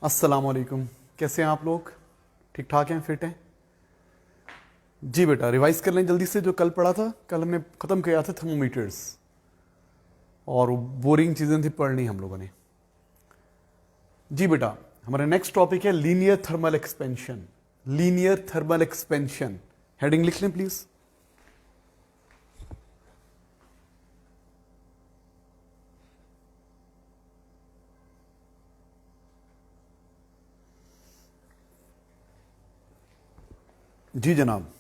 अस्सलाम वालेकुम। कैसे हैं आप लोग? ठीक ठाक हैं, फिट हैं? जी बेटा, रिवाइज कर लें जल्दी से जो कल पढ़ा था। कल हमने ख़त्म किया था थर्मोमीटर्स, और बोरिंग चीज़ें थी पढ़नी हम लोगों ने। जी बेटा, हमारा नेक्स्ट टॉपिक है linear thermal expansion. Linear thermal expansion, heading लिख लें प्लीज़। जी जनाब,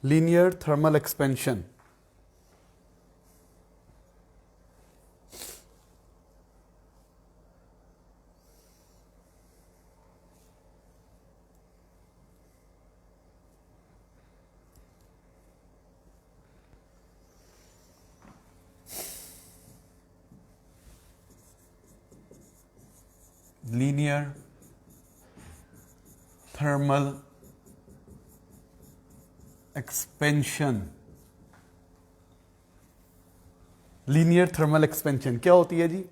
linear thermal expansion. Linear thermal expansion. Linear thermal expansion क्या होती है जी?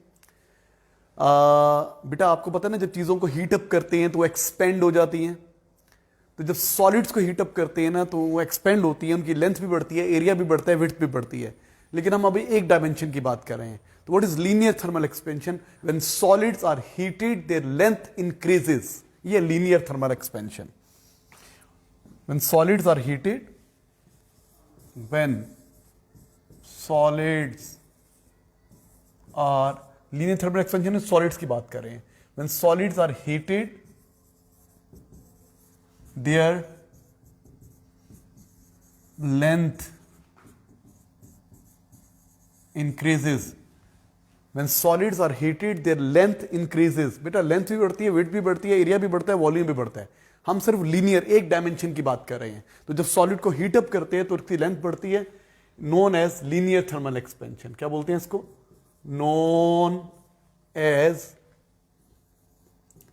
बेटा आपको पता है ना, जब चीज़ों को हीट अप करते हैं तो वो एक्सपेंड हो जाती हैं। तो जब सॉलिड्स को हीट अप करते हैं ना तो वो एक्सपेंड होती है, उनकी लेंथ भी बढ़ती है, एरिया भी बढ़ता है, विड्थ भी बढ़ती है। लेकिन हम अभी एक डायमेंशन की बात कर रहे हैं। तो what is linear thermal expansion? When solids are heated their length increases. ये linear thermal expansion. When solids are heated, when solids are, linear thermal expansion में सॉलिड्स की बात कर रहे हैं। When solids are heated their length increases. When solids are heated their length increases. बेटा length भी बढ़ती है, विड्थ भी बढ़ती है, एरिया भी बढ़ता है, वॉल्यूम भी बढ़ता है। हम सिर्फ लीनियर एक डायमेंशन की बात कर रहे हैं। तो जब सॉलिड को हीट अप करते हैं तो उसकी लेंथ बढ़ती है, known as linear thermal expansion. क्या बोलते हैं इसको? Known as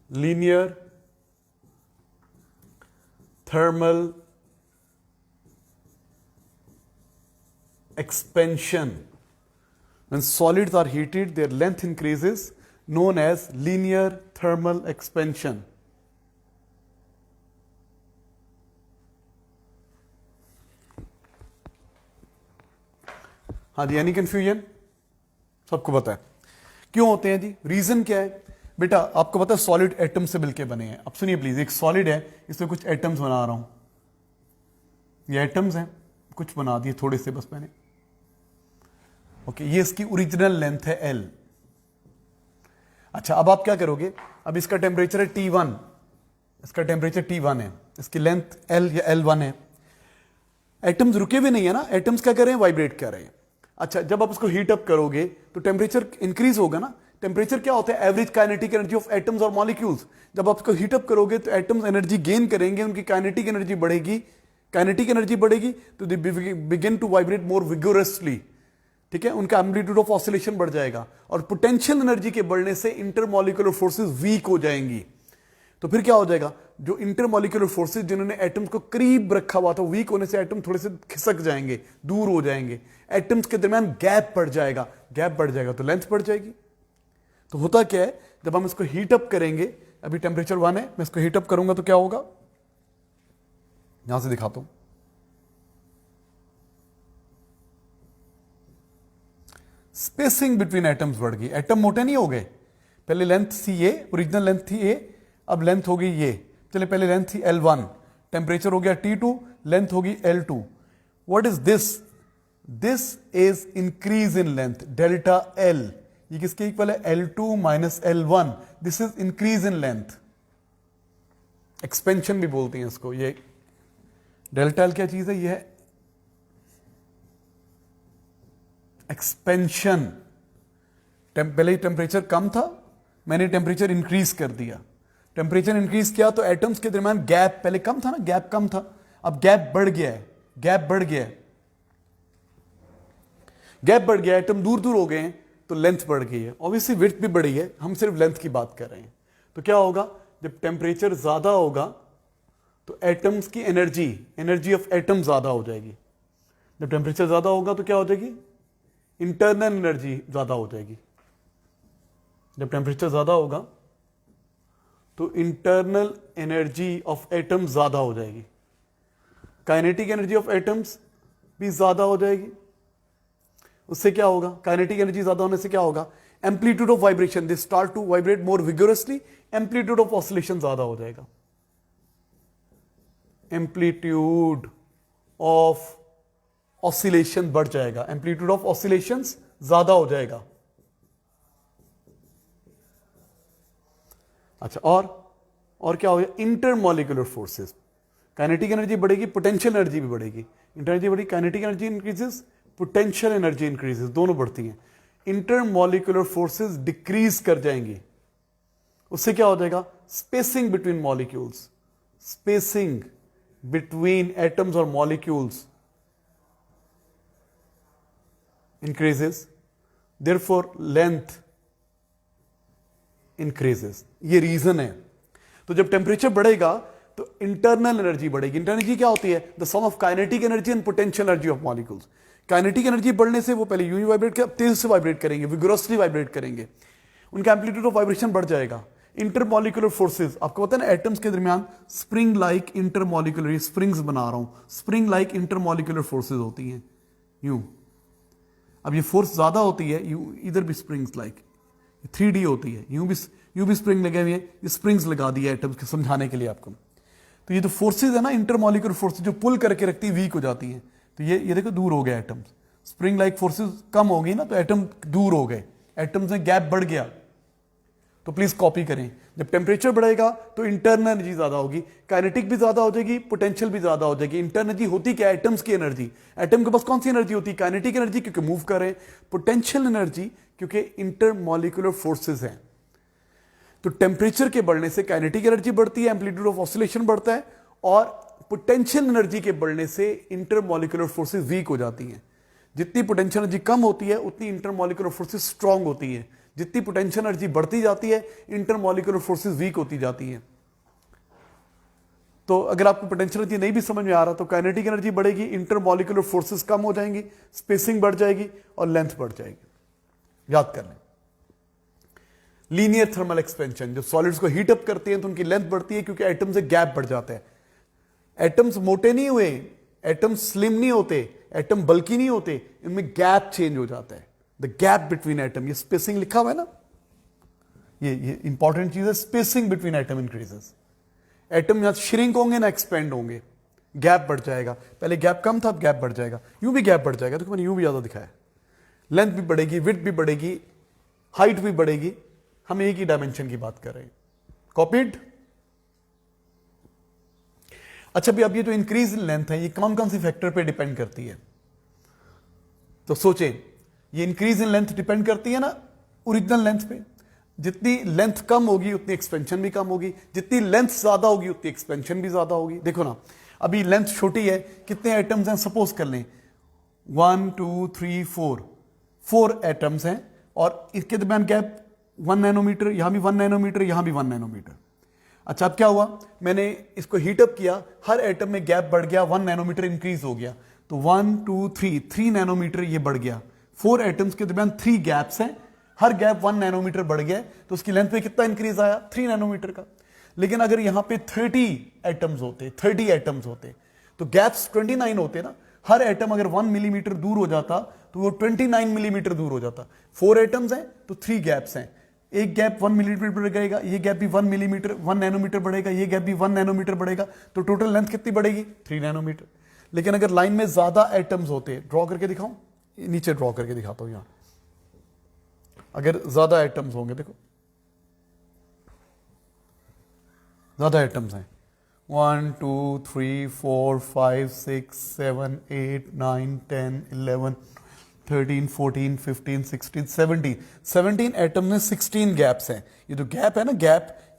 linear thermal expansion. When solids are heated, their length increases, known as linear thermal expansion. हाँ जी, एनी कंफ्यूजन? सबको पता है क्यों होते हैं जी? रीजन क्या है बेटा? आपको पता है सॉलिड एटम से मिलके बने हैं। अब सुनिए प्लीज, एक सॉलिड है, इसमें कुछ एटम्स बना रहा हूं। ये एटम्स हैं, कुछ बना दिए थोड़े से बस मैंने। ओके, ये इसकी ओरिजिनल लेंथ है L। अच्छा, अब आप क्या करोगे? अब इसका टेम्परेचर है T1, इसका टेम्परेचर T1 है, इसकी लेंथ L या L1 है। एटम्स रुके हुए नहीं है ना, एटम्स क्या कर रहे हैं? वाइब्रेट कर रहे हैं। अच्छा, जब आप उसको हीट अप करोगे तो टेम्परेचर इंक्रीज होगा ना। टेम्परेचर क्या होता है? Average kinetic energy of atoms और मॉलिक्यूल्स। जब आप उसको हीट अप करोगे तो एटम्स एनर्जी गेन करेंगे, उनकी काइनेटिक एनर्जी बढ़ेगी। काइनेटिक एनर्जी बढ़ेगी तो they begin to vibrate more vigorously. ठीक है, उनका एम्पलीट्यूड ऑफ ऑसिलेशन बढ़ जाएगा, और पोटेंशियल एनर्जी के बढ़ने से इंटरमॉलिक्यूलर फोर्सेस वीक हो जाएंगी। तो फिर क्या हो जाएगा? जो इंटरमॉलिक्यूलर फोर्सेस जिन्होंने एटम्स को करीब रखा हुआ था, वीक होने से एटम थोड़े से खिसक जाएंगे, दूर हो जाएंगे। एटम्स के दरमियान गैप बढ़ जाएगा, गैप बढ़ जाएगा तो लेंथ बढ़ जाएगी। तो होता क्या है, जब हम इसको हीट अप करेंगे, अभी टेम्परेचर 1 है, मैं इसको हीट अप करूंगा तो क्या होगा? यहां से दिखाता हूं। स्पेसिंग बिटवीन एटम्स बढ़ गई, एटम मोटे नहीं हो गए। पहले लेंथ थी ये, ओरिजिनल लेंथ थी ये, अब लेंथ हो गई ये। चलिए, पहले लेंथ थी L1, टेम्परेचर हो गया T2, लेंथ होगी L2। What is this? This is increase in length, delta L। ये किसके इक्वल है? L2 minus L1। This is increase in length, expansion भी बोलते हैं इसको। ये डेल्टा L क्या चीज है? ये है एक्सपेंशन। पहले टेम्परेचर कम था, मैंने टेम्परेचर इंक्रीज कर दिया। टेम्परेचर इंक्रीज किया तो एटम्स के दरमियान गैप, पहले कम था ना, गैप कम था, अब गैप बढ़ गया है, गैप बढ़ गया है, गैप बढ़ गया, एटम दूर दूर हो गए हैं तो लेंथ बढ़ गई है। ऑब्वियसली विड्थ भी बढ़ी है, हम सिर्फ लेंथ की बात कर रहे हैं। तो क्या होगा? जब टेम्परेचर ज्यादा होगा तो एटम्स की एनर्जी, एनर्जी ऑफ एटम ज्यादा हो जाएगी। जब टेम्परेचर ज्यादा होगा तो क्या हो जाएगी? इंटरनल एनर्जी ज्यादा हो जाएगी। जब टेम्परेचर ज्यादा होगा तो इंटरनल एनर्जी ऑफ एटम्स ज्यादा हो जाएगी, काइनेटिक एनर्जी ऑफ एटम्स भी ज्यादा हो जाएगी। उससे क्या होगा, काइनेटिक एनर्जी ज्यादा होने से क्या होगा, amplitude of vibration, they start to vibrate more vigorously, amplitude of oscillation ज्यादा हो जाएगा, एम्पलीट्यूड ऑफ ऑसिलेशन बढ़ जाएगा, एम्पलीट्यूड ऑफ ऑसिलेशंस ज्यादा हो जाएगा। अच्छा, और क्या होगा, इंटरमॉलिक्यूलर फोर्सेस, काइनेटिक एनर्जी बढ़ेगी, पोटेंशियल एनर्जी भी बढ़ेगी, इंटरनर्जी बढ़ेगी, kinetic energy increases, potential energy increases, दोनों बढ़ती हैं। इंटरमॉलिक्यूलर फोर्सेस डिक्रीज कर जाएंगी, उससे क्या हो जाएगा, spacing between molecules, spacing between atoms और molecules increases, therefore length increases. ये रीजन है। तो जब टेम्परेचर बढ़ेगा तो इंटरनल एनर्जी बढ़ेगी। इंटरनल एनर्जी क्या होती है, the sum of kinetic energy and potential energy of molecules. Kinetic energy बढ़ने से वो पहले यूं ही वाइब्रेट कर, तेज से वाइब्रेट करेंगे, विगोरसली वाइब्रेट करेंगे, उनका एम्पलीट्यूड ऑफ वाइब्रेशन बढ़ जाएगा। इंटरमॉलिक्यूलर फोर्सेस, आपको पता है ना, एटम्स के दरमियान स्प्रिंग लाइक इंटरमॉलिक्यूलर, स्प्रिंग्स बना रहा हूं, स्प्रिंग लाइक इंटरमॉलिक्यूलर फोर्सेस होती हैं यूं। अब ये फोर्स ज्यादा होती है, यूं इधर भी स्प्रिंग्स लाइक 3D होती है, यूं भी स्प्रिंग लगे हुए हैं, ये स्प्रिंग्स लगा दिया एटम्स के समझाने के लिए आपको। तो ये जो फोर्सेज है ना, इंटरमॉलिक्यूलर फोर्सेज जो पुल करके रखती है, वीक हो जाती हैं। तो ये देखो दूर हो गया एटम्स, स्प्रिंग लाइक फोर्सेज कम हो गई ना, तो एटम दूर हो गए, एटम्स में गैप बढ़ गया। तो प्लीज कॉपी करें, जब टेम्परेचर बढ़ेगा तो इंटरनल एनर्जी ज्यादा होगी, काइनेटिक भी ज्यादा हो जाएगी, पोटेंशियल भी ज्यादा हो जाएगी। इंटरनल एनर्जी होती क्या, एटम्स की एनर्जी। एटम के पास कौन सी एनर्जी होती है, काइनेटिक एनर्जी, क्योंकि मूव कर रहे हैं, पोटेंशियल एनर्जी क्योंकि इंटरमॉलिक्यूलर फोर्सेज हैं। तो टेम्परेचर के बढ़ने से काइनेटिक एनर्जी बढ़ती है, एम्पलीट्यूड ऑफ ऑसिलेशन बढ़ता है, और पोटेंशियल एनर्जी के बढ़ने से इंटरमॉलिक्यूलर फोर्सेस वीक हो जाती हैं। जितनी पोटेंशियल एनर्जी कम होती है उतनी इंटरमॉलिक्यूलर फोर्सेस स्ट्रांग होती है, जितनी पोटेंशियल एनर्जी बढ़ती जाती है इंटरमॉलिक्यूलर फोर्सेस वीक होती जाती हैं। तो अगर आपको पोटेंशियल एनर्जी नहीं भी समझ में आ रहा तो काइनेटिक एनर्जी बढ़ेगी, इंटरमॉलिक्यूलर फोर्सेस कम हो जाएंगी, स्पेसिंग बढ़ जाएगी और लेंथ बढ़ जाएगी। याद कर लें, लीनियर थर्मल एक्सपेंशन, जब सॉलिड्स को हीट अप करते हैं तो उनकी लेंथ बढ़ती है क्योंकि एटम से गैप बढ़ जाता है। एटम्स मोटे नहीं हुए, एटम्स स्लिम नहीं होते, एटम बल्कि नहीं होते, इनमें गैप चेंज हो जाता है, द गैप बिटवीन एटम। ये स्पेसिंग लिखा हुआ है ना, ये इंपॉर्टेंट चीज है, spacing between atom increases. Atom या श्रिंक होंगे ना एक्सपेंड होंगे, गैप बढ़ जाएगा। पहले गैप कम था, अब गैप बढ़ जाएगा, यूं भी गैप बढ़ जाएगा, तो मैंने यूं भी ज्यादा दिखाया। लेंथ भी बढ़ेगी, विड्थ भी बढ़ेगी, हाइट भी बढ़ेगी। हम एक ही डायमेंशन की बात कर रहे हैं। कॉपीड? अच्छा भी, अब ये जो इंक्रीज इन लेंथ है ये कौन कौन सी फैक्टर पे डिपेंड करती है, तो सोचें, ये इंक्रीज इन लेंथ डिपेंड करती है ना ओरिजिनल लेंथ पे। जितनी लेंथ कम होगी उतनी एक्सपेंशन भी कम होगी, जितनी लेंथ ज्यादा होगी उतनी एक्सपेंशन भी ज्यादा होगी। देखो ना, अभी लेंथ छोटी है, कितने एटम्स हैं, सपोज कर लें 1 2 3 4 एटम्स हैं, और इसके दरमियान गैप 1 नैनोमीटर, यहां भी 1 नैनोमीटर, यहां भी 1 नैनोमीटर। अच्छा, अब क्या हुआ, मैंने इसको हीटअप किया, हर एटम में गैप बढ़ गया, 1 नैनोमीटर इंक्रीज हो गया, तो 1 2 3 नैनोमीटर ये बढ़ गया। 4 एटम्स के दरमियान 3 गैप्स हैं, हर गैप 1 नैनोमीटर बढ़ गया, तो उसकी लेंथ पे कितना इंक्रीज आया, 3 नैनोमीटर का। लेकिन अगर यहां पे 30 एटम्स होते तो गैप्स 29 होते ना, हर एटम अगर 1 मिलीमीटर दूर हो जाता तो वो 29 मिलीमीटर दूर हो जाता। 4 एटम्स हैं तो 3 गैप्स हैं, एक गैप 1 मिलीमीटर बढ़ेगा, ये गैप भी 1 नैनोमीटर बढ़ेगा, ये गैप भी 1 नैनोमीटर बढ़ेगा, तो टोटल लेंथ कितनी बढ़ेगी, 3 नैनोमीटर। लेकिन अगर लाइन में ज्यादा एटम्स होते, ड्रॉ करके दिखाऊं, नीचे ड्रॉ करके दिखाता हूं, यहां अगर ज्यादा एटम्स होंगे, देखो ज्यादा एटम्स हैं, 1 2 3 4 5 6 7 8 9 10 11 13 14 15 16 17 एटम में 16 गैप्स हैं। ये जो गैप है ना,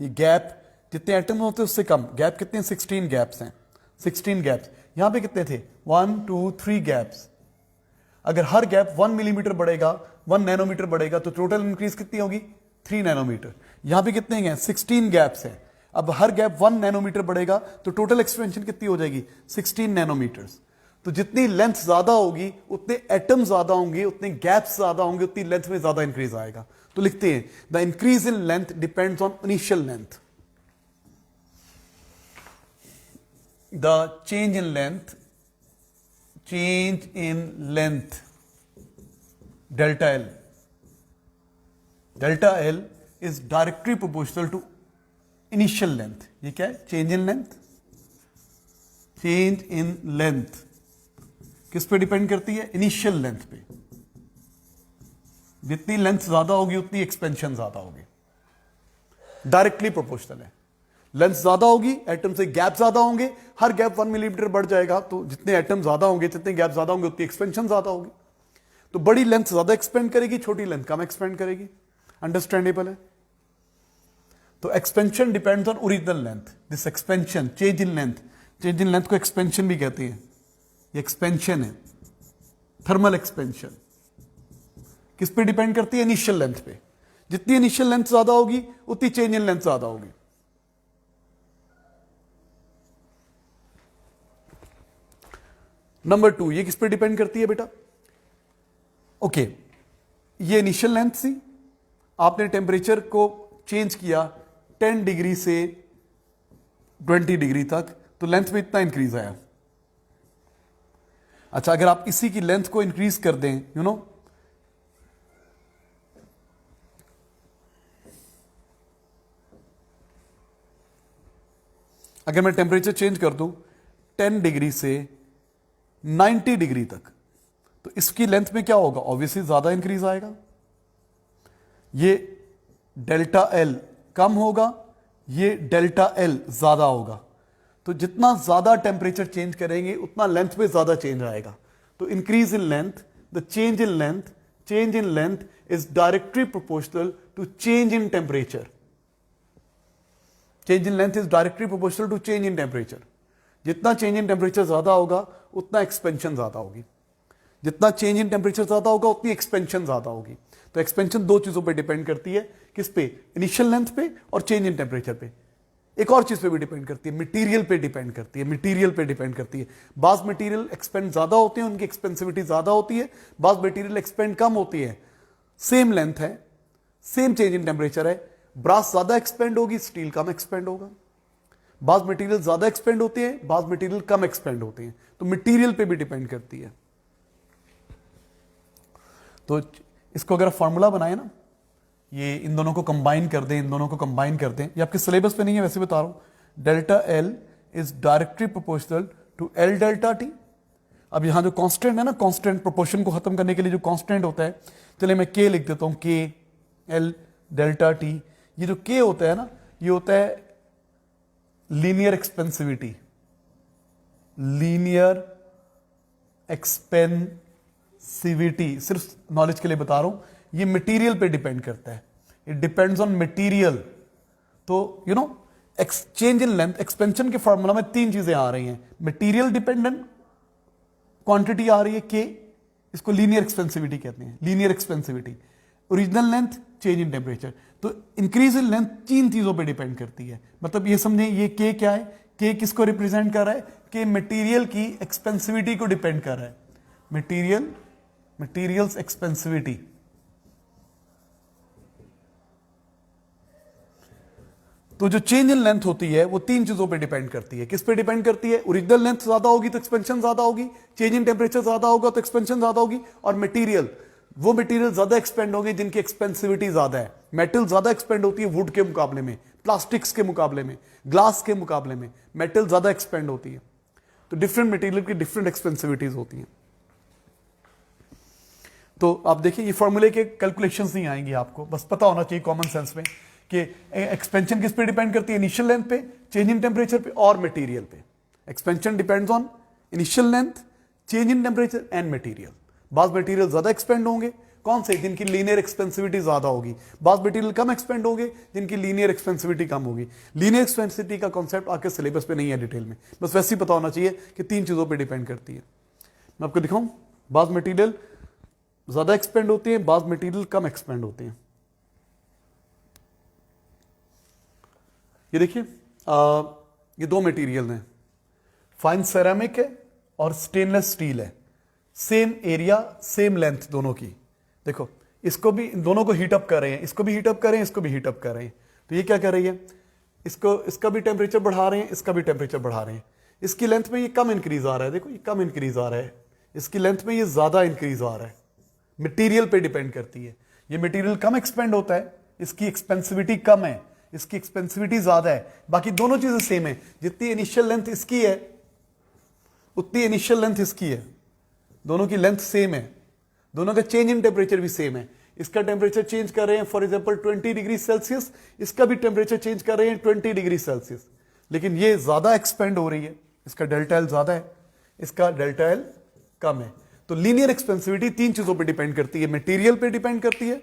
ये गैप जितने एटम होते हैं उससे कम, गैप कितने हैं, 16 गैप्स हैं। 16 गैप्स, यहां पे कितने थे, 1 2 3 गैप्स। अगर हर गैप 1 मिलीमीटर बढ़ेगा, 1 नैनोमीटर बढ़ेगा, तो टोटल इंक्रीज कितनी होगी, 3 नैनोमीटर। यहां पे कितने हैं, 16 गैप्स हैं। अब हर गैप 1 नैनोमीटर बढ़ेगा तो टोटल एक्सपेंशन कितनी हो जाएगी, 16 नैनोमीटर्स। तो जितनी लेंथ ज्यादा होगी उतने एटम ज्यादा होंगे, उतने गैप्स ज्यादा होंगे, उतनी लेंथ में ज्यादा इंक्रीज आएगा। तो लिखते हैं the increase in length depends on initial length, the change in length, change in length delta L, delta L is directly proportional to initial length. ये क्या है? Change in length. Change in length किस पे depend करती है? Initial length पे। जितनी length ज्यादा होगी उतनी एक्सपेंशन ज्यादा होगी, डायरेक्टली प्रोपोर्शनल है। लेंथ ज्यादा होगी, एटम से गैप ज्यादा होंगे, हर गैप 1 मिलीमीटर बढ़ जाएगा, तो जितने एटम ज्यादा होंगे, जितने गैप ज्यादा होंगे, उतनी एक्सपेंशन ज्यादा होगी। तो बड़ी लेंथ ज्यादा एक्सपेंड करेगी, छोटी लेंथ कम एक्सपेंड करेगी। अंडरस्टैंडेबल है? तो expansion depends on original length. This expansion, change in length, change in length को एक्सपेंशन भी कहते हैं। ये एक्सपेंशन है, थर्मल एक्सपेंशन। किस पे डिपेंड करती है? इनिशियल लेंथ पे। जितनी इनिशियल लेंथ ज्यादा होगी उतनी चेंज इन लेंथ ज्यादा होगी। नंबर 2, ये किस पे डिपेंड करती है बेटा? ओके, ये इनिशियल लेंथ थी, आपने टेम्परेचर को चेंज किया 10 डिग्री से 20 डिग्री तक, तो लेंथ में इतना इंक्रीज आया। अच्छा, अगर आप इसी की लेंथ को इंक्रीज कर दें, यू नो, अगर मैं टेम्परेचर चेंज कर दूं 10 डिग्री से 90 डिग्री तक, तो इसकी लेंथ में क्या होगा? ऑब्वियसली ज्यादा इंक्रीज आएगा। ये डेल्टा एल कम होगा, ये डेल्टा एल ज्यादा होगा। तो जितना ज्यादा टेम्परेचर चेंज करेंगे उतना लेंथ में ज्यादा चेंज आएगा। तो increase in length, the change in length, change in length is directly proportional to change in temperature. Change in length is directly proportional to change in temperature. जितना change in temperature ज्यादा होगा उतना expansion ज्यादा होगी। जितना change in temperature ज्यादा होगा उतनी एक्सपेंशन ज्यादा होगी। तो एक्सपेंशन दो चीजों पे डिपेंड करती है, किस पे? इनिशियल लेंथ पे और चेंज इन टेम्परेचर पे। एक और चीज पे भी डिपेंड करती है, मटेरियल पे डिपेंड करती है। मटेरियल पे डिपेंड करती है। बाज मटेरियल एक्सपेंड ज्यादा होते हैं, उनकी एक्सपेंसिविटी ज्यादा होती है। बाज मटेरियल एक्सपेंड कम होती है, सेम लेंथ है, सेम चेंज इन टेम्परेचर है, ब्रास ज्यादा एक्सपेंड होगी, स्टील कम एक्सपेंड होगा। बाज मटेरियल ज्यादा एक्सपेंड होती है, बाज मटेरियल कम एक्सपेंड होती है। तो मटेरियल पे भी डिपेंड करती है। तो इसको अगर फॉर्मूला बनाए ना, ये इन दोनों को कंबाइन कर दें, इन दोनों को कंबाइन कर दें, ये आपके सिलेबस पे नहीं है, वैसे बता रहा हूं। Delta L is directly proportional to L delta T. अब यहां जो कांस्टेंट है ना, कांस्टेंट प्रोपोर्शन को खत्म करने के लिए जो कांस्टेंट होता है, चलिए मैं के लिख देता हूं, के एल डेल्टा टी। ये जो के होता है ना, ये होता है लीनियर एक्सपेंसिविटी। लीनियर एक्सपेंसिविटी, सिर्फ नॉलेज के लिए बता रहा हूं, ये मटेरियल पे डिपेंड करता है। It depends on material. तो you know, exchange in length, expansion के फॉर्मूला में 3 चीजें आ रही हैं। मटेरियल डिपेंडेंट क्वांटिटी आ रही है के, इसको लीनियर एक्सपेंसिविटी कहते हैं। Linear expansivity, original length, change in temperature. तो इंक्रीज इन लेंथ 3 चीजों पे डिपेंड करती है। मतलब ये समझे, ये के क्या है? के किसको रिप्रेजेंट कर रहा है? के मटेरियल की एक्सपेंसिविटी को डिपेंड कर रहा है। Materials expansivity. तो जो चेंज इन लेंथ होती है वो 3 चीजों पे डिपेंड करती है। किस पे डिपेंड करती है? ओरिजिनल लेंथ ज्यादा होगी तो एक्सपेंशन ज्यादा होगी, चेंज इन टेम्परेचर ज्यादा होगा तो एक्सपेंशन ज्यादा होगी, और मटेरियल, वो मटेरियल ज्यादा एक्सपेंड होंगे जिनकी एक्सपेंसिविटी ज्यादा है। मेटल ज्यादा एक्सपेंड होती है वुड के मुकाबले में, प्लास्टिक्स के मुकाबले में, ग्लास के मुकाबले में मेटल ज्यादा एक्सपेंड होती है। तो डिफरेंट मटेरियल की डिफरेंट एक्सपेंसिविटीज होती हैं। तो आप देखिए, ये फॉर्मूले के कैलकुलेशंस नहीं आएंगी आपको, बस पता होना चाहिए कॉमन सेंस में कि एक्सपेंशन किस पे डिपेंड करती है? इनिशियल लेंथ पे, चेंज इन टेम्परेचर पे और मटेरियल पे। Expansion depends on initial length, change in temperature and material. बाज मटेरियल ज्यादा एक्सपेंड होंगे, कौन से? जिनकी लीनियर एक्सपेंसिविटी ज्यादा होगी। बाज मटेरियल कम एक्सपेंड होंगे, जिनकी लीनियर एक्सपेंसिविटी कम होगी। लीनियर एक्सपेंसिविटी का कॉन्सेप्ट आपके सिलेबस पे नहीं है डिटेल में, बस वैसे ही पता होना चाहिए कि 3 चीजों पर डिपेंड करती है। मैं आपको दिखाऊं, बाज मटेरियल ज्यादा एक्सपेंड होती है, बाज मटेरियल कम एक्सपेंड होती है। ये देखिए, ये 2 मटेरियल हैं, फाइन सेरामिक है और स्टेनलेस स्टील है, सेम एरिया सेम लेंथ दोनों की। देखो इसको भी, दोनों को हीट अप कर रहे हैं, इसको भी हीट अप कर रहे हैं, इसको भी हीट अप कर रहे हैं। तो ये क्या कर रही है, इसका भी टेम्परेचर बढ़ा रहे हैं, इसका भी टेम्परेचर बढ़ा रहे हैं। इसकी लेंथ में ये कम इंक्रीज आ रहा है, देखो ये कम इंक्रीज आ रहा है, इसकी लेंथ में ये ज्यादा इंक्रीज आ रहा है। मटेरियल पे डिपेंड करती है, ये मटेरियल कम एक्सपेंड होता है, इसकी एक्सपेंसिविटी कम है, इसकी एक्सपेंसिविटी ज्यादा है। बाकी दोनों चीजें सेम है, जितनी इनिशियल लेंथ इसकी है उतनी इनिशियल लेंथ इसकी है, दोनों की लेंथ सेम है, दोनों का चेंज इन टेम्परेचर भी सेम है। इसका टेम्परेचर चेंज कर रहे हैं फॉर एग्जांपल 20 डिग्री सेल्सियस, इसका भी टेम्परेचर चेंज कर रहे हैं 20 डिग्री सेल्सियस, लेकिन ये ज्यादा एक्सपेंड हो रही है, इसका डेल्टा एल ज्यादा है, इसका डेल्टा एल कम है। तो लीनियर एक्सपेंसिविटी तीन चीजों पे डिपेंड करती है, मटेरियल पे डिपेंड करती है,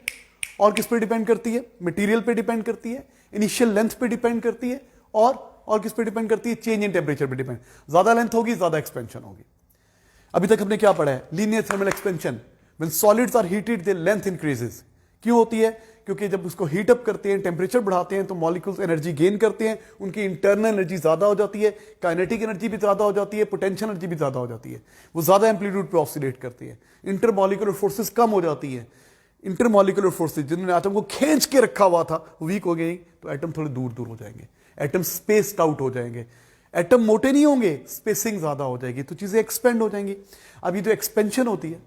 और किस पे डिपेंड करती है, मटेरियल पे डिपेंड करती है, इनिशियल लेंथ पे डिपेंड करती है, और किस पे डिपेंड करती है, चेंज इन टेम्परेचर पे डिपेंड। ज्यादा लेंथ होगी ज्यादा एक्सपेंशन होगी। अभी तक हमने क्या पढ़ा है, linear thermal expansion, when solids are heated their length increases. क्यों होती है, क्योंकि जब उसको हीट अप करते हैं, टेम्परेचर बढ़ाते हैं, तो मॉलिक्यूल्स एनर्जी गेन करते हैं, उनकी इंटरनल एनर्जी ज्यादा हो जाती है, काइनेटिक एनर्जी भी ज्यादा हो जाती है, पोटेंशियल एनर्जी भी ज्यादा हो जाती है, वो ज्यादा एम्पलीट्यूड पे ऑसिलेट करती है। इंटरमॉलिक्यूलर फोर्सेस कम हो जाती है, इंटरमॉलिक्यूलर फोर्सेस जिन्होंने एटम को खींच के रखा हुआ था वो वीक हो गए, तो एटम थोड़े दूर दूर हो जाएंगे, एटम स्पेस्ड आउट हो जाएंगे, एटम मोटे नहीं होंगे, स्पेसिंग ज्यादा हो जाएगी, तो चीजें एक्सपेंड हो जाएंगी। अब ये जो एक्सपेंशन होती है,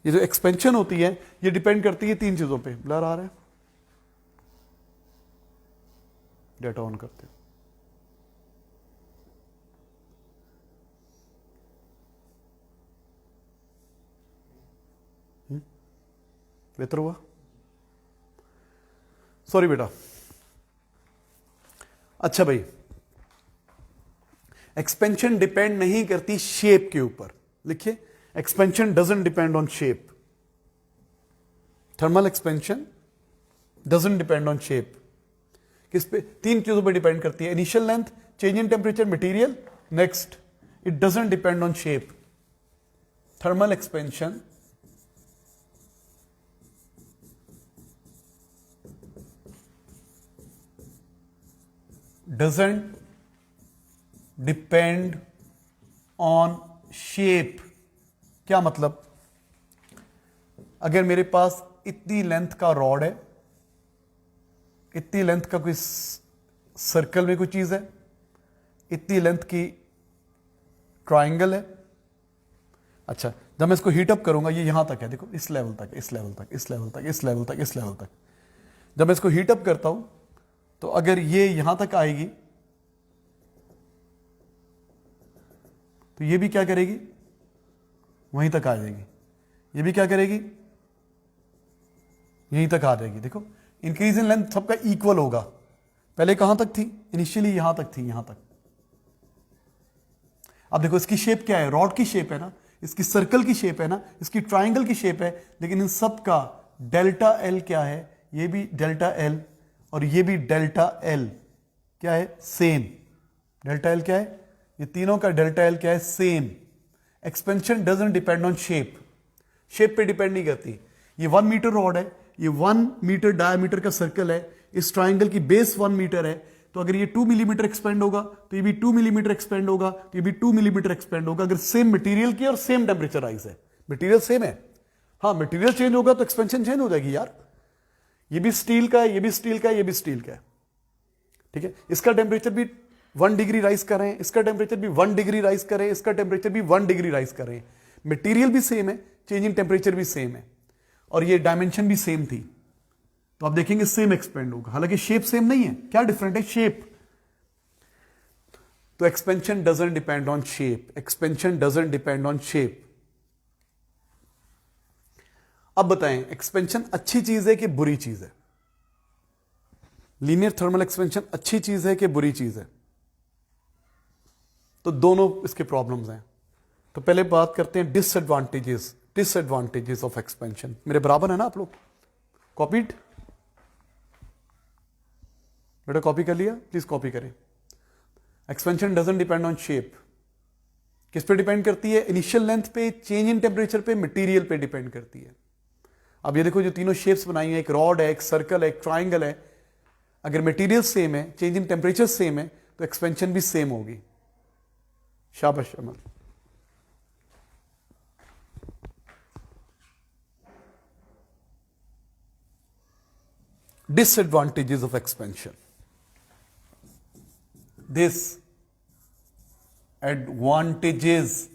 ये जो एक्सपेंशन होती है, ये डिपेंड करती है तीन चीजों पे। ब्लर आ रहा है, डेटा ऑन करते हैं। बेहतर हुआ, सॉरी बेटा। अच्छा भाई, एक्सपेंशन डिपेंड नहीं करती शेप के ऊपर, लिखिए expansion doesn't depend on shape, thermal expansion doesn't depend on shape. किस पे, तीन चीजों पे डिपेंड करती है, initial length, change in temperature, material. Next, it doesn't depend on shape. Thermal expansion doesn't depend on shape। क्या मतलब, अगर मेरे पास इतनी लेंथ का रॉड है, इतनी लेंथ का कोई सर्कल में कोई चीज है, इतनी लेंथ की ट्राइंगल है। अच्छा, जब मैं इसको हीट अप करूंगा, ये यहां तक है, देखो इस लेवल तक, इस लेवल तक, इस लेवल तक, इस लेवल तक, इस लेवल तक। जब मैं इसको हीट अप करता हूं, तो अगर ये यहां तक आएगी, तो ये भी क्या करेगी, वहीं तक आ जाएगी, ये भी क्या करेगी, यहीं तक आ जाएगी। देखो इंक्रीज इन लेंथ सबका इक्वल होगा। पहले कहां तक थी, इनिशियली यहां तक थी, यहां तक। अब देखो इसकी शेप क्या है, रॉड की शेप है ना, इसकी सर्कल की शेप है ना, इसकी ट्राइंगल की शेप है, लेकिन इन सब का डेल्टा एल क्या है, ये भी डेल्टा एल और ये भी डेल्टा एल क्या है, सेम। डेल्टा एल क्या है, ये तीनों का डेल्टा एल क्या है, same. Expansion doesn't depend on shape, shape पे डिपेंड नहीं करती। ये 1 मीटर रॉड है, ये 1 मीटर डायमीटर का सर्कल है, इस ट्राइंगल की बेस 1 मीटर है, तो अगर ये 2 मिलीमीटर एक्सपेंड होगा तो ये भी 2 मिलीमीटर एक्सपेंड होगा, तो ये भी 2 मिलीमीटर एक्सपेंड होगा। अगर सेम मटेरियल की और सेम टेम्परेचर राइज है, मटेरियल सेम है, हाँ मटेरियल चेंज होगा तो एक्सपेंशन चेंज हो जाएगी यार। ये भी स्टील का है, ये भी स्टील का है, ये भी स्टील का है, ठीक है। इसका टेम्परेचर भी 1 डिग्री राइज कर रहे हैं, इसका टेम्परेचर भी 1 डिग्री राइज कर रहे हैं, इसका टेम्परेचर भी 1 डिग्री राइज कर रहे हैं। मटेरियल भी सेम है, चेंज इन टेम्परेचर भी सेम है, और ये डायमेंशन भी सेम थी, तो आप देखेंगे सेम एक्सपेंड होगा। हालांकि शेप सेम नहीं है, क्या डिफरेंट है, शेप। तो expansion doesn't depend on shape, expansion doesn't depend on shape. अब बताएं, एक्सपेंशन अच्छी चीज है कि बुरी चीज है, लीनियर थर्मल एक्सपेंशन अच्छी चीज है कि बुरी चीज है? तो दोनों इसके प्रॉब्लम्स हैं। तो पहले बात करते हैं डिसएडवांटेजेस, डिसएडवांटेजेस ऑफ एक्सपेंशन। मेरे बराबर है ना आप लोग, कॉपीड बेटा, कॉपी कर लिया, प्लीज कॉपी करें। Expansion doesn't depend on shape, किस पे डिपेंड करती है, इनिशियल लेंथ पे, चेंज इन टेम्परेचर पे, मटेरियल पे डिपेंड करती है। अब ये देखो जो तीनों शेप्स बनाई हैं, एक रॉड है, एक सर्कल है, एक ट्राइंगल है, अगर मटेरियल सेम है, चेंज इन टेम्परेचर सेम है, तो एक्सपेंशन भी सेम होगी। शाबाश अमन। Disadvantages of expansion. Disadvantages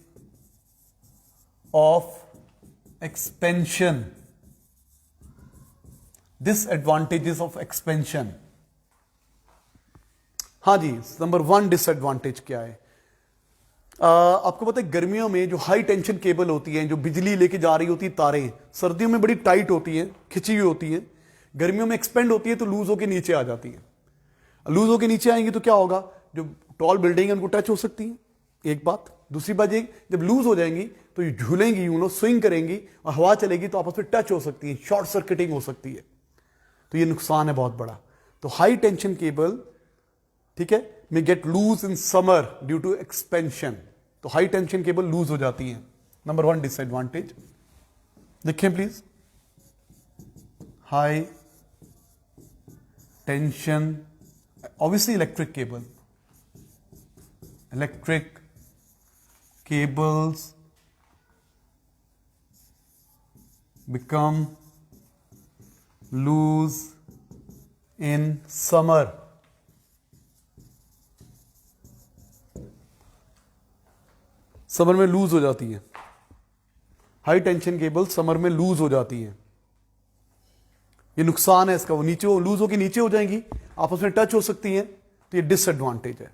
of expansion. Disadvantages of expansion. हाँ जी, नंबर 1 डिसएडवांटेज क्या है? आपको पता है गर्मियों में जो हाई टेंशन केबल होती है, जो बिजली लेके जा रही होती है, तारें सर्दियों में बड़ी टाइट होती हैं, खिंची हुई होती हैं, गर्मियों में एक्सपेंड होती है तो लूज होकर नीचे आ जाती है। लूज होकर नीचे आएंगी तो क्या होगा, जो टॉल बिल्डिंग है उनको टच हो सकती है, एक बात। दूसरी बात ये, जब लूज हो जाएंगी तो ये झूलेंगी, यूं नो स्विंग करेंगी और हवा चलेगी तो आपस में टच हो सकती है, शॉर्ट सर्किटिंग हो सकती है, तो ये नुकसान है बहुत बड़ा। तो हाई टेंशन केबल, ठीक है, may get loose in summer due to expansion. तो हाई टेंशन केबल लूज हो जाती है, नंबर 1 डिसएडवांटेज। देखें please, high tension, obviously electric cables become loose in summer. Summer में लूज हो जाती है, हाई टेंशन केबल समर में लूज हो जाती है, ये नुकसान है इसका। वो नीचे लूज होकर नीचे हो जाएंगी, आपस में टच हो सकती हैं, तो ये डिसएडवांटेज है।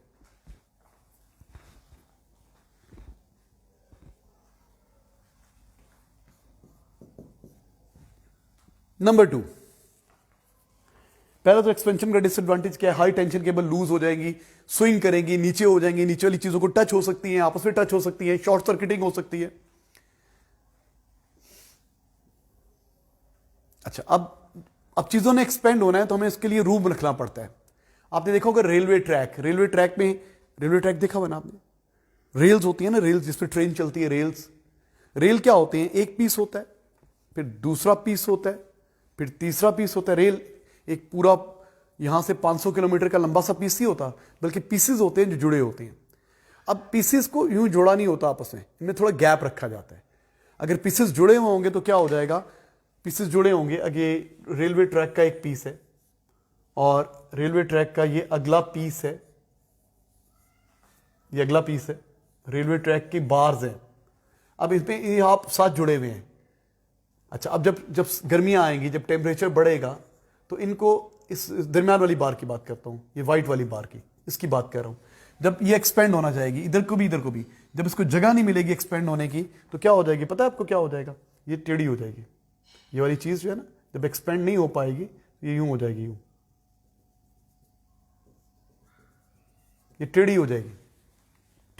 नंबर 2, पहला तो एक्सपेंशन का डिसएडवांटेज क्या है, हाई टेंशन केबल लूज हो जाएंगी, स्विंग करेंगी, नीचे हो जाएंगी, नीचे वाली चीजों को टच हो सकती हैं, आपस में टच हो सकती है, शॉर्ट सर्किटिंग हो सकती है। अच्छा, अब चीजों ने एक्सपेंड होना है तो हमें इसके लिए रूम रखना पड़ता है। आपने देखा होगा रेलवे ट्रैक में, रेलवे ट्रैक देखा हुआ ना आपने, रेल्स होती है ना, रेल्स जिस पे ट्रेन चलती है, रेल क्या होते हैं, एक पीस होता है, फिर दूसरा पीस होता है, फिर तीसरा पीस होता है। रेल एक पूरा यहां से 500 किलोमीटर का लंबा सा पीस नहीं होता, बल्कि पीसेस होते हैं जो जुड़े होते हैं। अब पीसेस को यूं जोड़ा नहीं होता आपस में, इनमें थोड़ा गैप रखा जाता है। अगर पीसेस जुड़े हुए होंगे तो क्या हो जाएगा, पीसेस जुड़े होंगे, अगे रेलवे ट्रैक का एक पीस है और रेलवे ट्रैक का ये अगला पीस है, ये अगला पीस है, रेलवे ट्रैक की बार्स हैं। अब इसमें ये आप साथ जुड़े हुए हैं। अच्छा, अब जब गर्मियां आएंगी, जब टेम्परेचर बढ़ेगा, तो इनको, इस दरमियान वाली बार की बात करता हूं, ये वाइट वाली बार की, इसकी बात कर रहा हूं, जब ये एक्सपेंड होना जाएगी, इधर को भी इधर को भी, जब इसको जगह नहीं मिलेगी एक्सपेंड होने की, तो क्या हो जाएगी पता है आपको, क्या हो जाएगा, ये टेढ़ी हो जाएगी। ये वाली चीज जो है ना, जब एक्सपेंड नहीं हो पाएगी, ये यूं हो जाएगी, यूं, ये टेढ़ी हो जाएगी,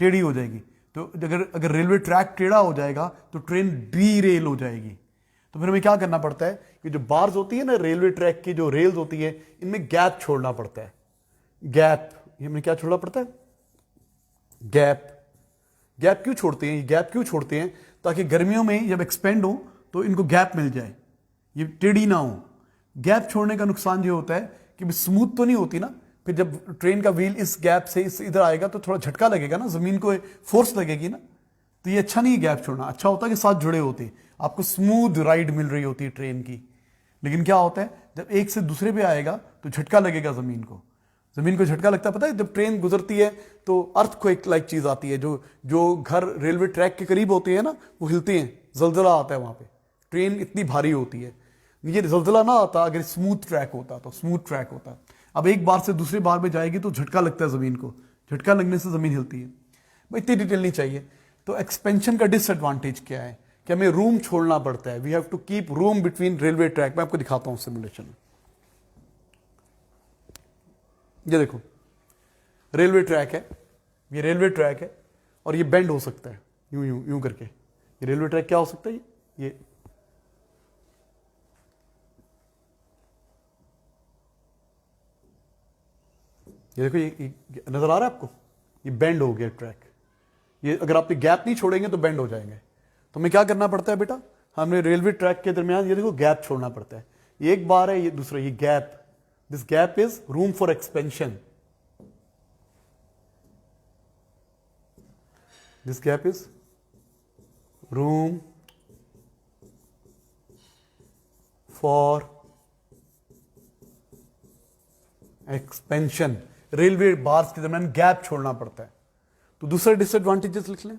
टेढ़ी हो जाएगी। तो अगर रेलवे ट्रैक टेढ़ा हो जाएगा तो ट्रेन डी रेल हो जाएगी। तो फिर हमें क्या करना पड़ता है कि जो बार्स होती है ना रेलवे ट्रैक की, जो रेल्स होती है, इनमें गैप छोड़ना पड़ता है। गैप, हमें क्या छोड़ना पड़ता है, गैप। गैप क्यों छोड़ते हैं, गैप क्यों छोड़ते हैं, ताकि गर्मियों में जब एक्सपेंड हो तो इनको गैप मिल जाए, ये टेढ़ी ना हो। गैप छोड़ने का नुकसान ये होता है कि स्मूथ तो नहीं होती ना, फिर जब ट्रेन का व्हील इस गैप से इस इधर आएगा तो थोड़ा झटका लगेगा ना, जमीन को फोर्स लगेगी ना, तो ये अच्छा नहीं है गैप छोड़ना। अच्छा होता है कि साथ जुड़े होते, आपको स्मूथ राइड मिल रही होती है ट्रेन की। लेकिन क्या होता है, जब एक से दूसरे पे आएगा तो झटका लगेगा जमीन को। जमीन को झटका लगता है, पता है, जब ट्रेन गुजरती है तो अर्थ को एक लाइक चीज आती है, जो घर रेलवे ट्रैक के करीब होते हैं ना, वो हिलते हैं, जलजला आता है वहां पे, ट्रेन इतनी भारी होती है। ये जलजला ना आता अगर स्मूथ ट्रैक होता, तो स्मूथ ट्रैक होता। अब एक बार से दूसरी बार में जाएगी तो झटका लगता है जमीन को, झटका लगने से जमीन हिलती है। इतनी डिटेल नहीं चाहिए। तो एक्सपेंशन का डिसएडवांटेज क्या है कि हमें रूम छोड़ना पड़ता है, we have to keep room between railway track. मैं आपको दिखाता हूं सिमुलेशन में, ये देखो रेलवे ट्रैक है, ये रेलवे ट्रैक है और ये बेंड हो सकता है यूं यूं यूं करके। ये रेलवे ट्रैक क्या हो सकता है, ये देखो, ये नजर आ रहा है आपको, ये बेंड हो गया ट्रैक। ये अगर आप गैप नहीं छोड़ेंगे तो बेंड हो जाएंगे। तो हमें क्या करना पड़ता है बेटा, हमें रेलवे ट्रैक के दरमियान ये देखो गैप छोड़ना पड़ता है। ये एक बार है, ये दूसरा, ये gap, this gap is room for expansion. This gap is room for expansion. Railway bars के दरमियान गैप छोड़ना पड़ता है। तो दूसरा डिसएडवांटेजेस लिख लें।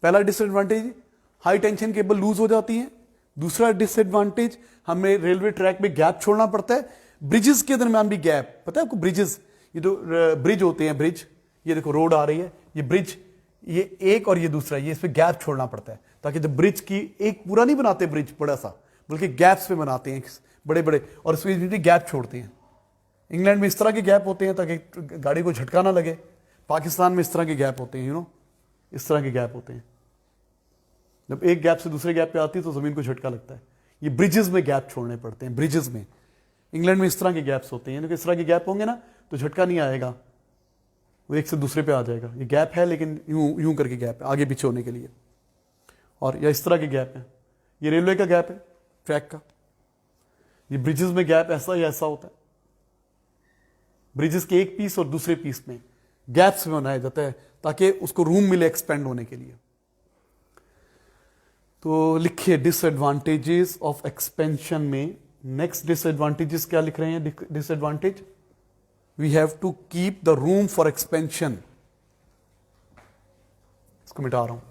पहला disadvantage, high tension cable loose हो जाती है। दूसरा डिसएडवांटेज, हमें रेलवे ट्रैक में गैप छोड़ना पड़ता है। ब्रिजेस के दरमियान भी गैप, पता है आपको ब्रिजेस, ये जो ब्रिज होते हैं, ब्रिज, ये देखो रोड आ रही है, ये ब्रिज, ये एक और ये दूसरा, ये इसमें गैप छोड़ना पड़ता है ताकि जब ब्रिज की, एक पूरा नहीं बनाते ब्रिज बड़ा सा, बल्कि गैप्स में बनाते हैं बड़े बड़े, और इसमें भी गैप छोड़ते हैं। इंग्लैंड में इस तरह के गैप होते हैं ताकि गाड़ी को झटका ना लगे। पाकिस्तान में इस तरह के गैप होते हैं, इस तरह के गैप होते हैं। जब एक गैप से दूसरे गैप पे आती है तो जमीन को झटका लगता है। ये ब्रिजेस में गैप छोड़ने पड़ते हैं, ब्रिजेस में। इंग्लैंड में इस तरह के गैप्स होते हैं, इस तरह के गैप होंगे ना तो झटका नहीं आएगा, वो एक से दूसरे पे आ जाएगा। ये गैप है लेकिन यूं करके गैप है आगे पीछे होने के लिए। और या इस तरह के गैप है, ये रेलवे का गैप है, ट्रैक का। ये ब्रिजेस में गैप ऐसा या ऐसा होता है। ब्रिजेस के एक पीस और दूसरे पीस में गैप्स में बनाया जाता है ताकि उसको रूम मिले एक्सपेंड होने के लिए। तो लिखिए डिसएडवांटेजेस ऑफ एक्सपेंशन में। नेक्स्ट डिसएडवांटेजेस क्या लिख रहे हैं? Disadvantage, we have to keep the room for expansion. इसको मिटा रहा हूं।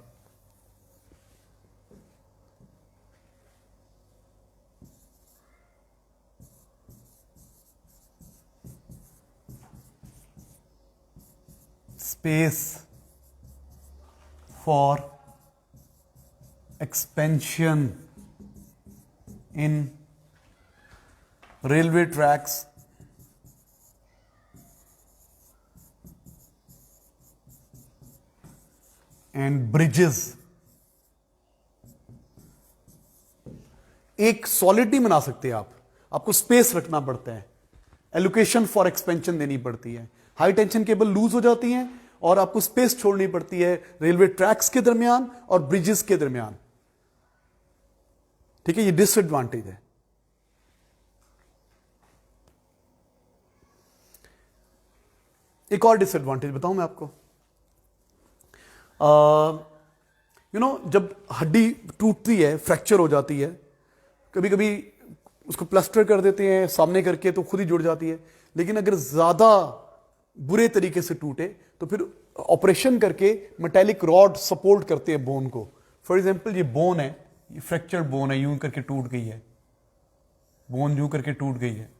Space for expansion in railway tracks and bridges। एक सॉलिड नहीं बना सकते आप, आपको स्पेस रखना पड़ता है, एलोकेशन फॉर एक्सपेंशन देनी पड़ती है। हाई टेंशन केबल लूज हो जाती हैं और आपको स्पेस छोड़नी पड़ती है रेलवे ट्रैक्स के दरमियान और ब्रिजेस के दरमियान। ठीक है, ये डिसएडवांटेज है। एक और डिसएडवांटेज बताऊं मैं आपको। जब हड्डी टूटती है, फ्रैक्चर हो जाती है, कभी कभी उसको प्लास्टर कर देते हैं सामने करके तो खुद ही जुड़ जाती है। लेकिन अगर ज्यादा बुरे तरीके से टूटे तो फिर ऑपरेशन करके मेटेलिक रॉड सपोर्ट करते हैं बोन को। फॉर एग्जांपल ये बोन है, ये फ्रैक्चर्ड बोन है, यूं करके टूट गई है, बोन यूं करके टूट गई है,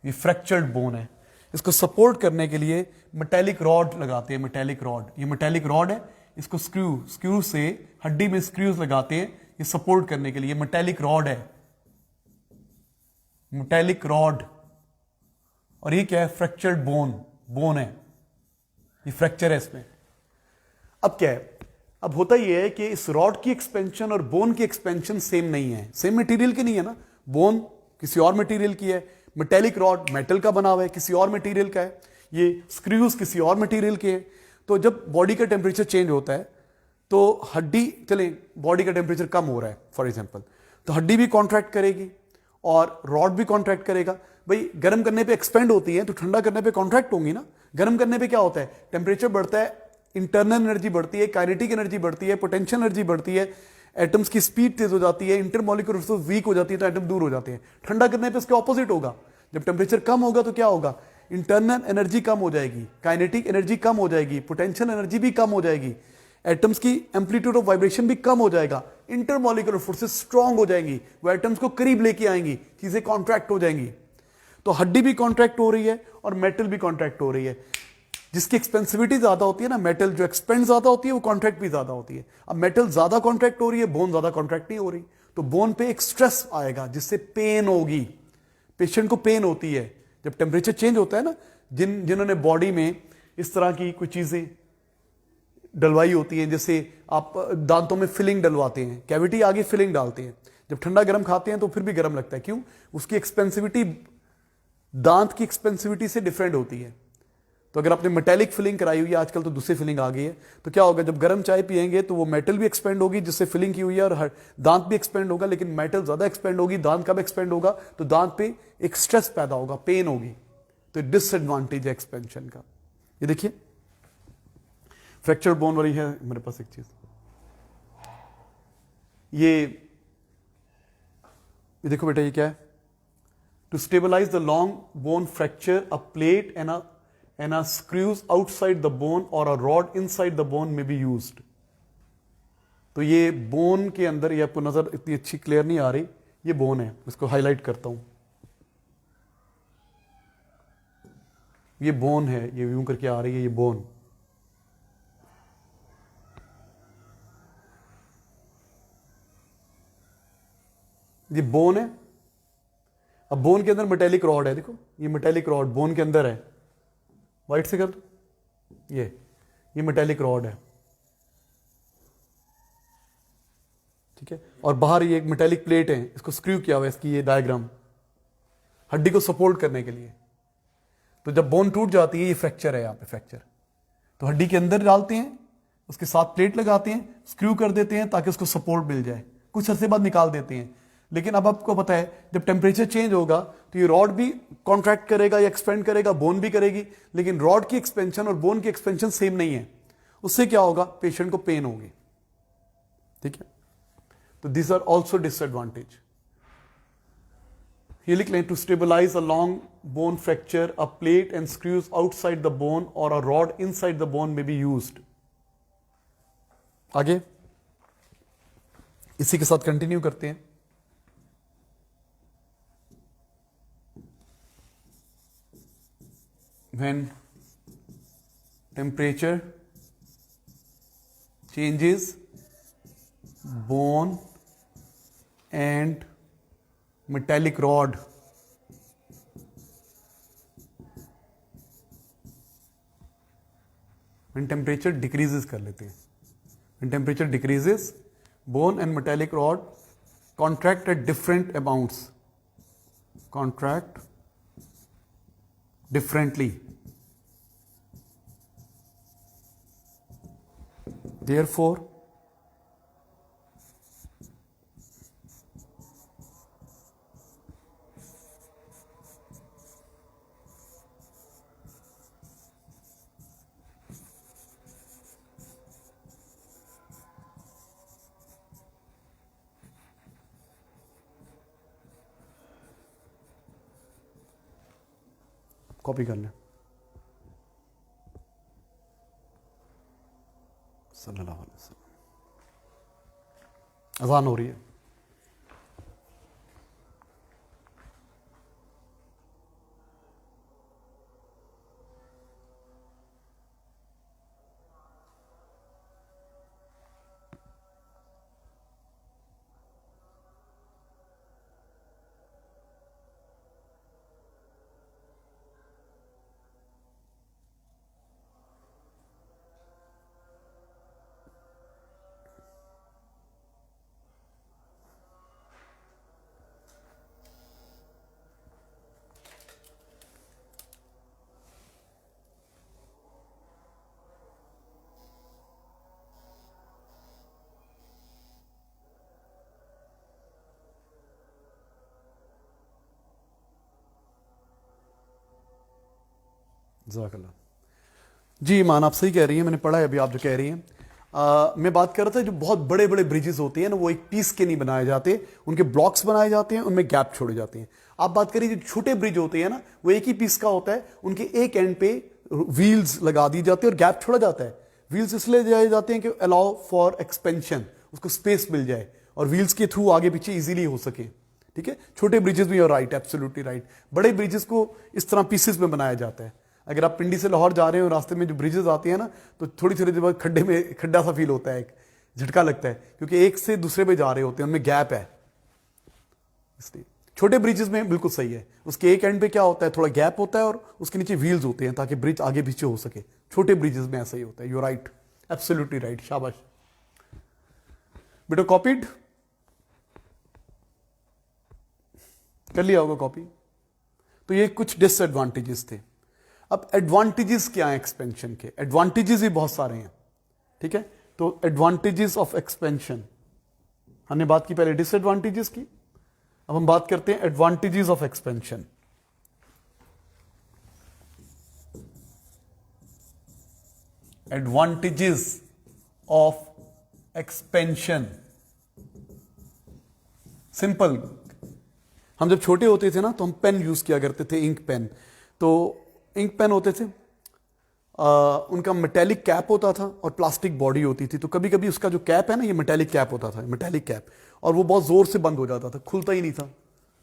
ये फ्रैक्चर्ड बोन है। इसको सपोर्ट करने के लिए मेटेलिक रॉड लगाते हैं, मेटेलिक रॉड, ये मेटेलिक रॉड है, इसको स्क्रू से हड्डी में स्क्रूज लगाते हैं ये सपोर्ट करने के लिए। मेटेलिक रॉड है, मेटेलिक रॉड। और ये क्या है? फ्रैक्चर्ड बोन है, ये फ्रैक्चर है इसमें। अब क्या है? अब होता यह है कि इस रॉड की एक्सपेंशन और बोन की एक्सपेंशन सेम नहीं है, सेम मटेरियल की नहीं है ना। बोन किसी और मटेरियल की है, मेटेलिक रॉड मेटल का बना हुआ है, किसी और मटेरियल का है, ये स्क्रूज किसी और मटेरियल के हैं। तो जब बॉडी का टेम्परेचर चेंज होता है तो हड्डी, चले बॉडी का टेम्परेचर कम हो रहा है फॉर एग्जांपल, तो हड्डी भी कॉन्ट्रैक्ट करेगी और रॉड भी कॉन्ट्रैक्ट करेगा। भाई गर्म करने पे एक्सपेंड होती है तो ठंडा करने पे कॉन्ट्रैक्ट होंगी ना। गर्म करने पे क्या होता है? टेम्परेचर बढ़ता है, इंटरनल एनर्जी बढ़ती है, काइनेटिक एनर्जी बढ़ती है, पोटेंशियल एनर्जी बढ़ती है, एटम्स की स्पीड तेज हो जाती है, इंटरमॉलिक्यूलर फोर्स वीक हो जाती है तो एटम दूर हो जाते हैं। ठंडा करने पे इसके ऑपोजिट होगा। जब टेम्परेचर कम होगा तो क्या होगा? इंटरनल एनर्जी कम हो जाएगी, काइनेटिक एनर्जी कम हो जाएगी, पोटेंशियल एनर्जी भी कम हो जाएगी, एटम्स की एम्पलीट्यूड ऑफ वाइब्रेशन भी कम हो जाएगा, इंटरमॉलिक्यूलर फोर्सेस स्ट्रांग हो जाएंगी, वो एटम्स को करीब लेके आएंगी, चीजें कॉन्ट्रैक्ट हो जाएंगी। तो हड्डी भी कॉन्ट्रैक्ट हो रही है और मेटल भी कॉन्ट्रैक्ट हो रही है। जिसकी एक्सपेंसिविटी ज्यादा होती है ना, मेटल जो एक्सपेंड ज्यादा होती है वो कॉन्ट्रैक्ट भी ज्यादा होती है। अब मेटल ज्यादा कॉन्ट्रैक्ट हो रही है, बोन ज्यादा कॉन्ट्रैक्ट नहीं हो रही, तो बोन पे एक स्ट्रेस आएगा जिससे पेन होगी, पेशेंट को पेन होती है जब टेम्परेचर चेंज होता है ना। जिन्होंने बॉडी में इस तरह की कुछ चीजें डलवाई होती है, जैसे आप दांतों में फिलिंग डलवाते हैं, कैविटी आगे फिलिंग डालते हैं, जब ठंडा गर्म खाते हैं तो फिर भी गर्म लगता है। क्यों? उसकी एक्सपेंसिविटी दांत की एक्सपेंसिविटी से डिफरेंट होती है। तो अगर आपने मेटेलिक फिलिंग कराई हुई है, आजकल तो दूसरी फिलिंग आ गई है, तो क्या होगा? जब गर्म चाय पिएंगे तो वो मेटल भी एक्सपेंड होगी जिससे फिलिंग की हुई है, और दांत भी एक्सपेंड होगा, लेकिन मेटल ज्यादा एक्सपेंड होगी, दांत कब एक्सपेंड होगा? तो दांत पे एक स्ट्रेस पैदा होगा, पेन होगी। तो डिसएडवांटेज है एक्सपेंशन का। ये देखिए फ्रैक्चर बोन वाली है मेरे पास एक चीज, ये देखो बेटा, ये क्या है? To stabilize the long bone fracture a plate and a screws outside the bone और a rod inside the bone may be used. तो ये बोन के अंदर, ये आपको नजर इतनी अच्छी क्लियर नहीं आ रही, ये बोन है, इसको हाईलाइट करता हूं, ये बोन है, ये यूं करके आ रही है, ये बोन। ये बोन है। अब बोन के अंदर मेटेलिक रॉड है, देखो ये मेटेलिक रॉड बोन के अंदर है, वाइट से कर दो, ये मेटेलिक रॉड है, ठीक है। और बाहर ये एक मेटेलिक प्लेट है, इसको स्क्रू किया हुआ है, इसकी ये डायग्राम हड्डी को सपोर्ट करने के लिए। तो जब बोन टूट जाती है, ये फ्रैक्चर है, यहाँ पे फ्रैक्चर, तो हड्डी के अंदर डालते हैं, उसके साथ प्लेट लगाते हैं, स्क्रू कर देते हैं ताकि उसको सपोर्ट मिल जाए, कुछ अरसे बाद निकाल देते हैं। लेकिन अब आपको पता है जब टेम्परेचर चेंज होगा तो ये रॉड भी कॉन्ट्रैक्ट करेगा या एक्सपेंड करेगा, बोन भी करेगी, लेकिन रॉड की एक्सपेंशन और बोन की एक्सपेंशन सेम नहीं है। उससे क्या होगा? पेशेंट को पेन होगी, ठीक है। तो दिस आर ऑल्सो डिसएडवांटेज। ये लिख लें, to stabilize a long bone fracture a plate and screws outside the bone और a rod inside the bone may be used. आगे इसी के साथ कंटिन्यू करते हैं। When temperature changes, bone and metallic rod when temperature decreases कर लेते हैं, when temperature decreases, bone and metallic rod contract at different amounts, contract differently. Therefore, copy कर लें। सल्लल्लाहु अलैहि वसल्लम। अज़ान हो रही है। जज़ाकल्लाह। जी ईमान, आप सही कह रही हैं, मैंने पढ़ा है अभी आप जो कह रही हैं। मैं बात कर रहा था, जो बहुत बड़े बड़े ब्रिजेस होते हैं ना, वो एक पीस के नहीं बनाए जाते, उनके ब्लॉक्स बनाए जाते हैं, उनमें गैप छोड़े जाते हैं। आप बात करिए जो छोटे ब्रिज होते हैं ना, वो एक ही पीस का होता है, उनके एक एंड पे व्हील्स लगा दी जाती है और गैप छोड़ा जाता है। व्हील्स इसलिए दिए जाते हैं कि अलाउ फॉर एक्सपेंशन, उसको स्पेस मिल जाए और व्हील्स के थ्रू आगे पीछे इजीली हो सके, ठीक है। छोटे ब्रिजेस भी, राइट, एब्सोल्युटली राइट। बड़े ब्रिजेस को इस तरह पीसेस में बनाया जाता है। अगर आप पिंडी से लाहौर जा रहे हो, रास्ते में जो ब्रिजेस आते हैं ना, तो थोड़ी थोड़ी देर बाद खड्डे में खड्डा सा फील होता है, एक झटका लगता है, क्योंकि एक से दूसरे पे जा रहे होते हैं, उनमें गैप है। इसलिए छोटे ब्रिजेस में बिल्कुल सही है, उसके एक एंड पे क्या होता है, थोड़ा गैप होता है और उसके नीचे व्हील्स होते हैं ताकि ब्रिज आगे पीछे हो सके। छोटे ब्रिजेस में ऐसा ही होता है। यू राइट, एब्सोल्युटली राइट, शाबाश बेटा। कॉपीड कर लिया होगा कॉपी। तो ये कुछ डिसएडवांटेजेस थे। अब एडवांटेजेस क्या है एक्सपेंशन के? एडवांटेजेस ही बहुत सारे हैं, ठीक है। तो एडवांटेजेस ऑफ एक्सपेंशन, हमने बात की पहले डिसएडवांटेजेस की, अब हम बात करते हैं advantages of expansion. Advantages of expansion. Simple, हम जब छोटे होते थे ना तो हम पेन यूज किया करते थे, इंक पेन। तो इंक पेन होते थे, उनका मेटेलिक कैप होता था और प्लास्टिक बॉडी होती थी। तो कभी कभी उसका जो कैप है ना, ये मेटेलिक कैप होता था, मेटेलिक कैप, और वो बहुत जोर से बंद हो जाता था, खुलता ही नहीं था।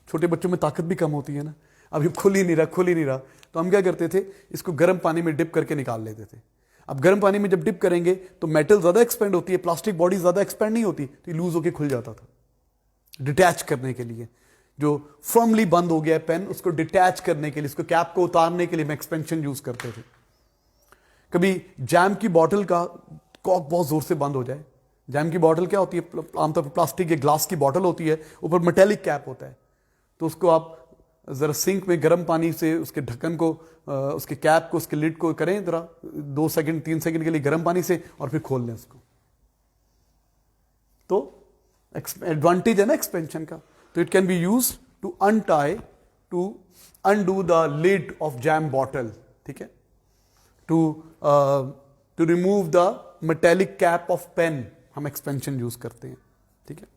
छोटे बच्चों में ताकत भी कम होती है ना, अब ये खुल ही नहीं रहा। तो हम क्या करते थे, इसको गर्म पानी में डिप करके निकाल लेते थे। अब गर्म पानी में जब डिप करेंगे तो मेटल ज्यादा एक्सपेंड होती है, प्लास्टिक बॉडी ज्यादा एक्सपेंड नहीं होती, तो ये लूज होकर खुल जाता था। डिटैच करने के लिए, जो फर्मली बंद हो गया है पेन, उसको डिटैच करने के लिए, इसको कैप को उतारने के लिए हम एक्सपेंशन यूज करते थे। कभी जैम की बोतल का कॉक बहुत जोर से बंद हो जाए, जैम की बोतल क्या होती है, आमतौर पर प्लास्टिक या ग्लास की बोतल होती है, ऊपर मेटेलिक कैप होता है। तो उसको आप जरा सिंक में गर्म पानी से उसके ढक्कन को, उसके कैप को, उसके लिड को करें जरा 2 सेकंड 3 सेकंड के लिए गर्म पानी से, और फिर खोल लें उसको। तो एडवांटेज है ना एक्सपेंशन का। तो it can be use to untie, to undo the lid of jam bottle, ठीक है, to remove the metallic cap of pen, हम एक्सपेंशन यूज करते हैं, ठीक है।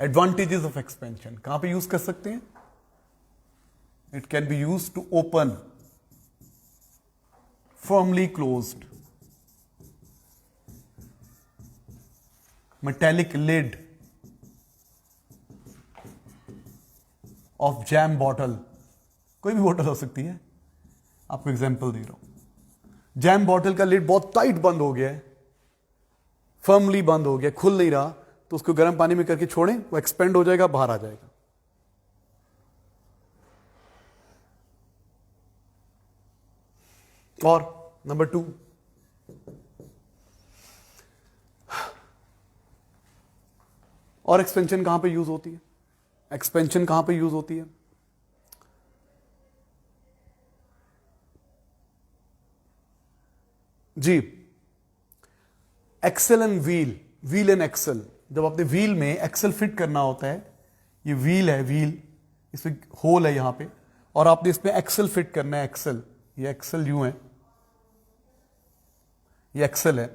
एडवांटेजेस ऑफ एक्सपेंशन कहां पे यूज कर सकते हैं? It can be use to open firmly closed metallic lid of jam bottle, कोई भी बोतल हो सकती है, आपको एग्जांपल दे रहा हूं। जैम बॉटल का लिड बहुत टाइट बंद हो गया है, फर्मली बंद हो गया, खुल नहीं रहा, तो उसको गर्म पानी में करके छोड़ें, वो एक्सपेंड हो जाएगा, बाहर आ जाएगा। और नंबर 2, और एक्सपेंशन कहां पे यूज होती है? एक्सपेंशन कहां पे यूज होती है? जी, axle and wheel, wheel and axle. जब आपने व्हील में एक्सेल फिट करना होता है, ये व्हील है, व्हील, इसमें होल है यहां पे, और आपने इसमें एक्सेल फिट करना है। एक्सेल, ये एक्सेल यूं है, ये एक्सेल है,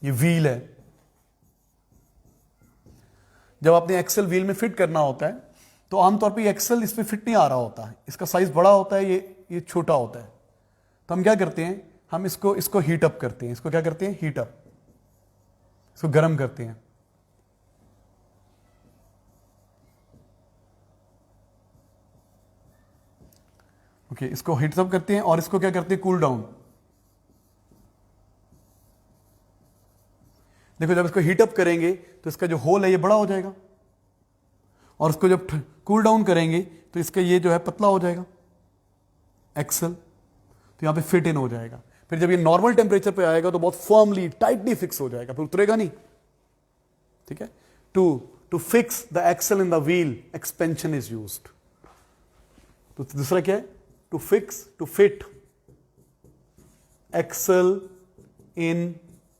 ये व्हील है। जब आपने एक्सेल व्हील में फिट करना होता है तो आमतौर पे ये एक्सेल इसमें फिट नहीं आ रहा होता है, इसका साइज बड़ा होता है, ये छोटा होता है। तो हम क्या करते हैं, हम इसको हीट अप करते हैं। इसको क्या करते हैं? हीट अप, इसको गर्म करते हैं। ओके, इसको हीट अप करते हैं और इसको क्या करते हैं? Cool down. देखो, जब इसको हीट अप करेंगे तो इसका जो होल है ये बड़ा हो जाएगा, और इसको जब कूल डाउन करेंगे तो इसका ये जो है पतला हो जाएगा एक्सेल, तो यहां पे फिट इन हो जाएगा। फिर जब ये नॉर्मल टेम्परेचर पे आएगा तो बहुत फर्मली टाइटली फिक्स हो जाएगा, फिर उतरेगा नहीं, ठीक है। To fix the axle in the wheel, expansion is used. तो दूसरा क्या है? To fix, to fit axle in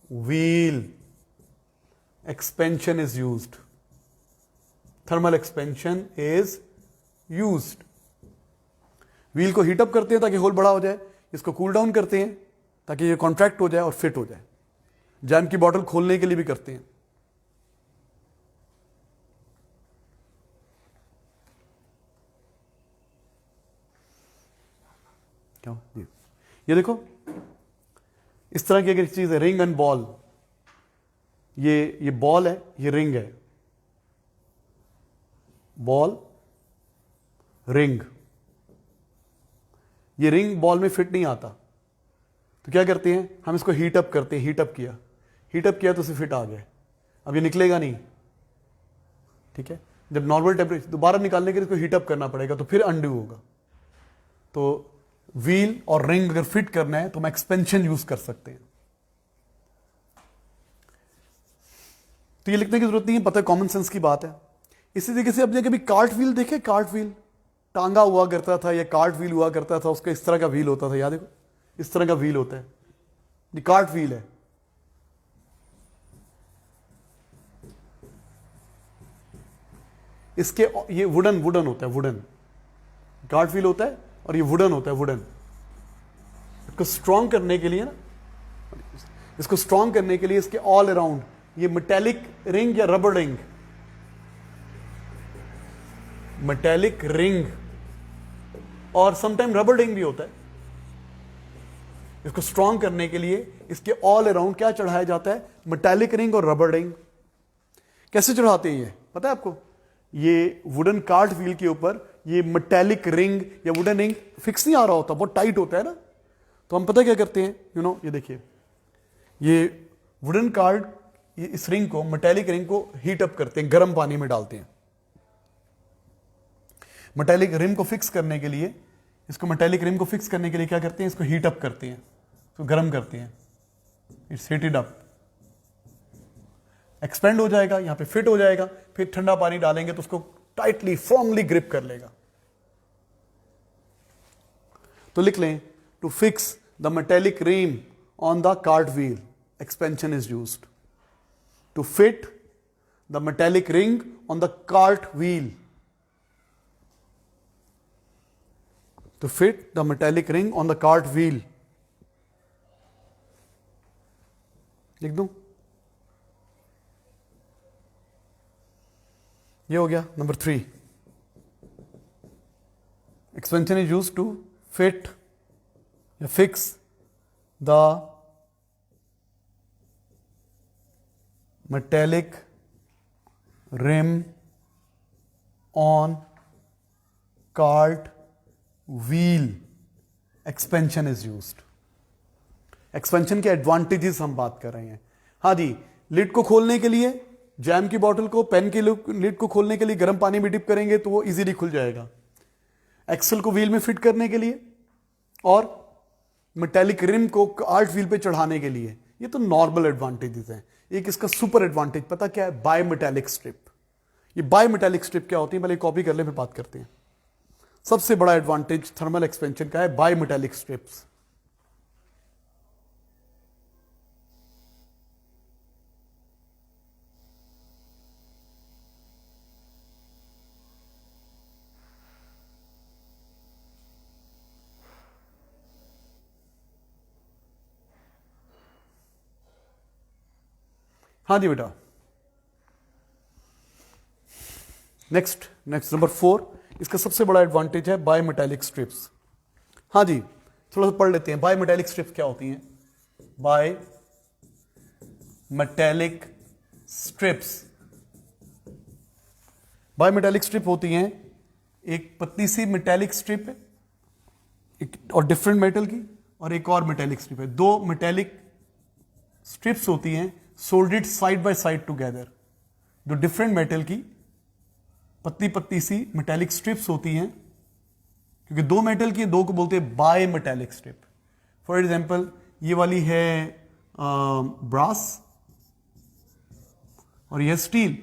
wheel, expansion is used, thermal expansion is used। Wheel को हीट अप करते हैं ताकि होल बड़ा हो जाए, इसको कूल डाउन करते हैं ताकि ये कॉन्ट्रैक्ट हो जाए और फिट हो जाए। जैम की बोतल खोलने के लिए भी करते हैं। क्या ये देखो, इस तरह की अगर चीज है, रिंग एंड बॉल, ये बॉल है, ये रिंग है, बॉल रिंग। ये रिंग बॉल में फिट नहीं आता, तो क्या करते हैं, हम इसको हीट अप करते हैं। हीट अप किया तो इसे फिट आ गया। अब ये निकलेगा नहीं, ठीक है। जब नॉर्मल टेम्परेचर दोबारा निकालने के लिए इसको हीट अप करना पड़ेगा, तो फिर अनडू होगा। तो व्हील और रिंग अगर फिट करना है तो हम एक्सपेंशन यूज कर सकते हैं। तो ये लिखने की जरूरत नहीं है, पता है, कॉमन सेंस की बात है। इसी तरीके से आपने कभी कार्ट व्हील देखे? कार्ट व्हील टांगा हुआ करता था, या कार्ट व्हील हुआ करता था, उसका इस तरह का व्हील होता था, याद देखो, इस तरह का व्हील होता है, ये कार्ट व्हील है। इसके ये वुडन होता है, वुडन कार्ट व्हील होता है, और ये वुडन होता है, वुडन। इसको स्ट्रॉन्ग करने के लिए ना, इसको स्ट्रॉन्ग करने के लिए इसके ऑल अराउंड ये मेटेलिक रिंग या रबर रिंग, मेटेलिक रिंग और समटाइम रबर रिंग भी होता है, इसको स्ट्रॉन्ग करने के लिए इसके ऑल अराउंड क्या चढ़ाया जाता है? मेटेलिक रिंग और रबर रिंग। कैसे चढ़ाते हैं ये पता है आपको? ये वुडन कार्ट व्हील के ऊपर ये मेटेलिक रिंग या वुडन रिंग फिक्स नहीं आ रहा होता, बहुत टाइट होता है ना, तो हम पता क्या करते हैं, ये देखिए, ये वुडन कार्ड इस रिंग को, मेटेलिक रिंग को हीट अप करते हैं, गर्म पानी में डालते हैं। मेटेलिक रिम को फिक्स करने के लिए, इसको मेटेलिक रिम को फिक्स करने के लिए क्या करते हैं? इसको हीट अप करते हैं, इसको गर्म करते हैं, इट्स हीटेड अप, एक्सपेंड हो जाएगा, यहां पे फिट हो जाएगा, फिर ठंडा पानी डालेंगे तो उसको टाइटली फॉर्मली ग्रिप कर लेगा। तो लिख लें, to fix the metallic rim on the cart wheel expansion is used. To fit the metallic ring on the cart wheel, to fit the metallic ring on the cart wheel। लिख दूं? ये हो गया number 3। Expansion is used to fit या fix the metallic rim on cart wheel. Expansion is used. Expansion के advantages हम बात कर रहे हैं। हाँ जी, लिड को खोलने के लिए, जैम की बोतल को, पेन की लिड को खोलने के लिए गर्म पानी में डिप करेंगे तो वो इजीली खुल जाएगा। एक्सल को व्हील में फिट करने के लिए और मेटेलिक रिम को कार्ट व्हील पे चढ़ाने के लिए, ये तो नॉर्मल एडवांटेजेस हैं। एक इसका सुपर एडवांटेज पता क्या है? Bye metallic strip. ये बाय मेटेलिक स्ट्रिप क्या होती है, पहले कॉपी कर ले फिर बात करते हैं। सबसे बड़ा एडवांटेज थर्मल एक्सपेंशन का है बाय मेटेलिक स्ट्रिप्स। हाँ जी बेटा, नेक्स्ट नंबर 4, इसका सबसे बड़ा एडवांटेज है बाय मेटेलिक स्ट्रिप्स। हाँ जी, थोड़ा सा पढ़ लेते हैं बाय मेटेलिक स्ट्रिप्स क्या होती हैं। Bye metallic strips, bye metallic strip होती हैं एक पतली सी मेटेलिक स्ट्रिप है एक और डिफरेंट मेटल की, और एक और मेटेलिक स्ट्रिप है। दो मेटेलिक स्ट्रिप्स होती हैं सोल्डेड साइड बाय साइड टुगेदर। जो डिफरेंट मेटल की पतली पतली सी मेटेलिक स्ट्रिप्स होती हैं, क्योंकि दो मेटल की, दो को बोलते हैं bye metallic strip. For example ये वाली है ब्रास और यह steel.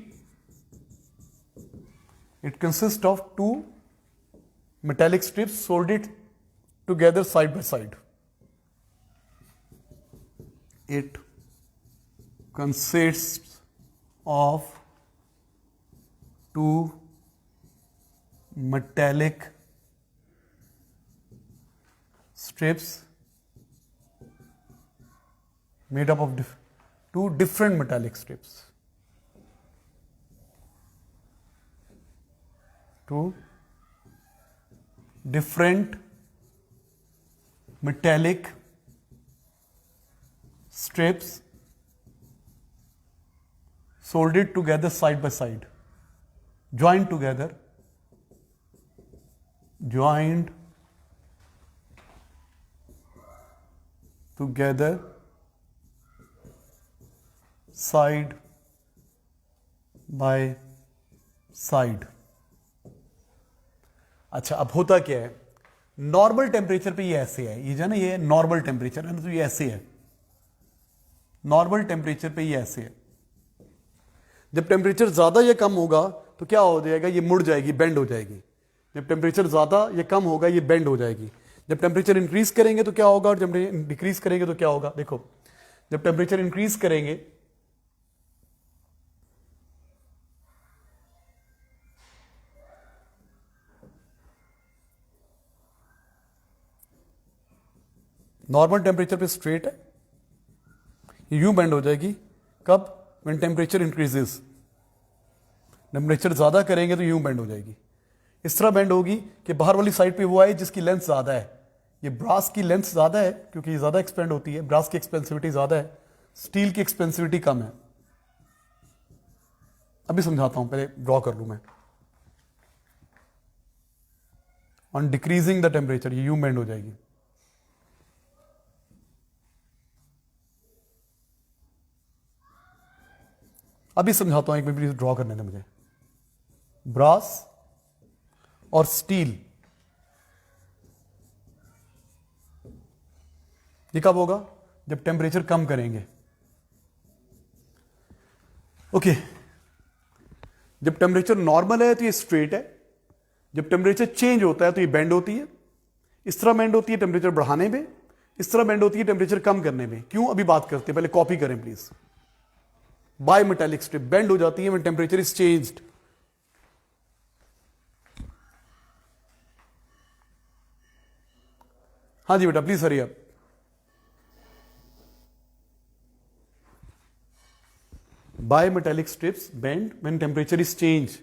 It consist of two metallic strips soldered together side by side. It consists of two metallic strips made up of two different metallic strips. Two different metallic strips soldered together side by side, joined together side by side। अच्छा, अब होता क्या है, normal temperature पे ये ऐसे है, ये जो है ना, ये नॉर्मल टेम्परेचर है ना, तो ये ऐसे है। नॉर्मल टेम्परेचर पे ये ऐसे है। जब टेम्परेचर ज्यादा या कम होगा तो क्या हो जाएगा, ये मुड़ जाएगी, बेंड हो जाएगी। जब टेम्परेचर ज्यादा या कम होगा ये बेंड हो जाएगी। जब टेम्परेचर इंक्रीज करेंगे तो क्या होगा, और जब डिक्रीज करेंगे तो क्या होगा। देखो, जब टेम्परेचर इंक्रीज करेंगे नॉर्मल टेम्परेचर पे स्ट्रेट है, ये यूं बेंड हो जाएगी। कब? When temperature increases. टेम्परेचर ज्यादा करेंगे तो यूं बेंड हो जाएगी, इस तरह बेंड होगी कि बाहर वाली साइड पे वो आए जिसकी लेंथ ज्यादा है। ये ब्रास की लेंथ ज्यादा है क्योंकि ये ज्यादा एक्सपेंड होती है, ब्रास की एक्सपेंसिविटी ज्यादा है, स्टील की एक्सपेंसिविटी कम है। अभी समझाता हूं, पहले ड्रॉ कर लूं मैं। ऑन डिक्रीजिंग द टेम्परेचर ये यूं बेंड हो जाएगी। अभी समझाता हूं, एक मिनट प्लीज ड्रॉ करने दें मुझे। ब्रास और स्टील, ये कब होगा? जब टेम्परेचर कम करेंगे। ओके, जब टेम्परेचर नॉर्मल है तो ये स्ट्रेट है, जब टेम्परेचर चेंज होता है तो ये बेंड होती है। इस तरह बेंड होती है टेम्परेचर बढ़ाने में, इस तरह बेंड होती है टेम्परेचर कम करने में। क्यों? अभी बात करते हैं, पहले कॉपी करें please. Bimetallic strip bend हो जाती है व्हेन टेम्परेचर इज चेंज्ड। हाँ जी बेटा, please hurry up. Bimetallic strips bend when temperature is changed.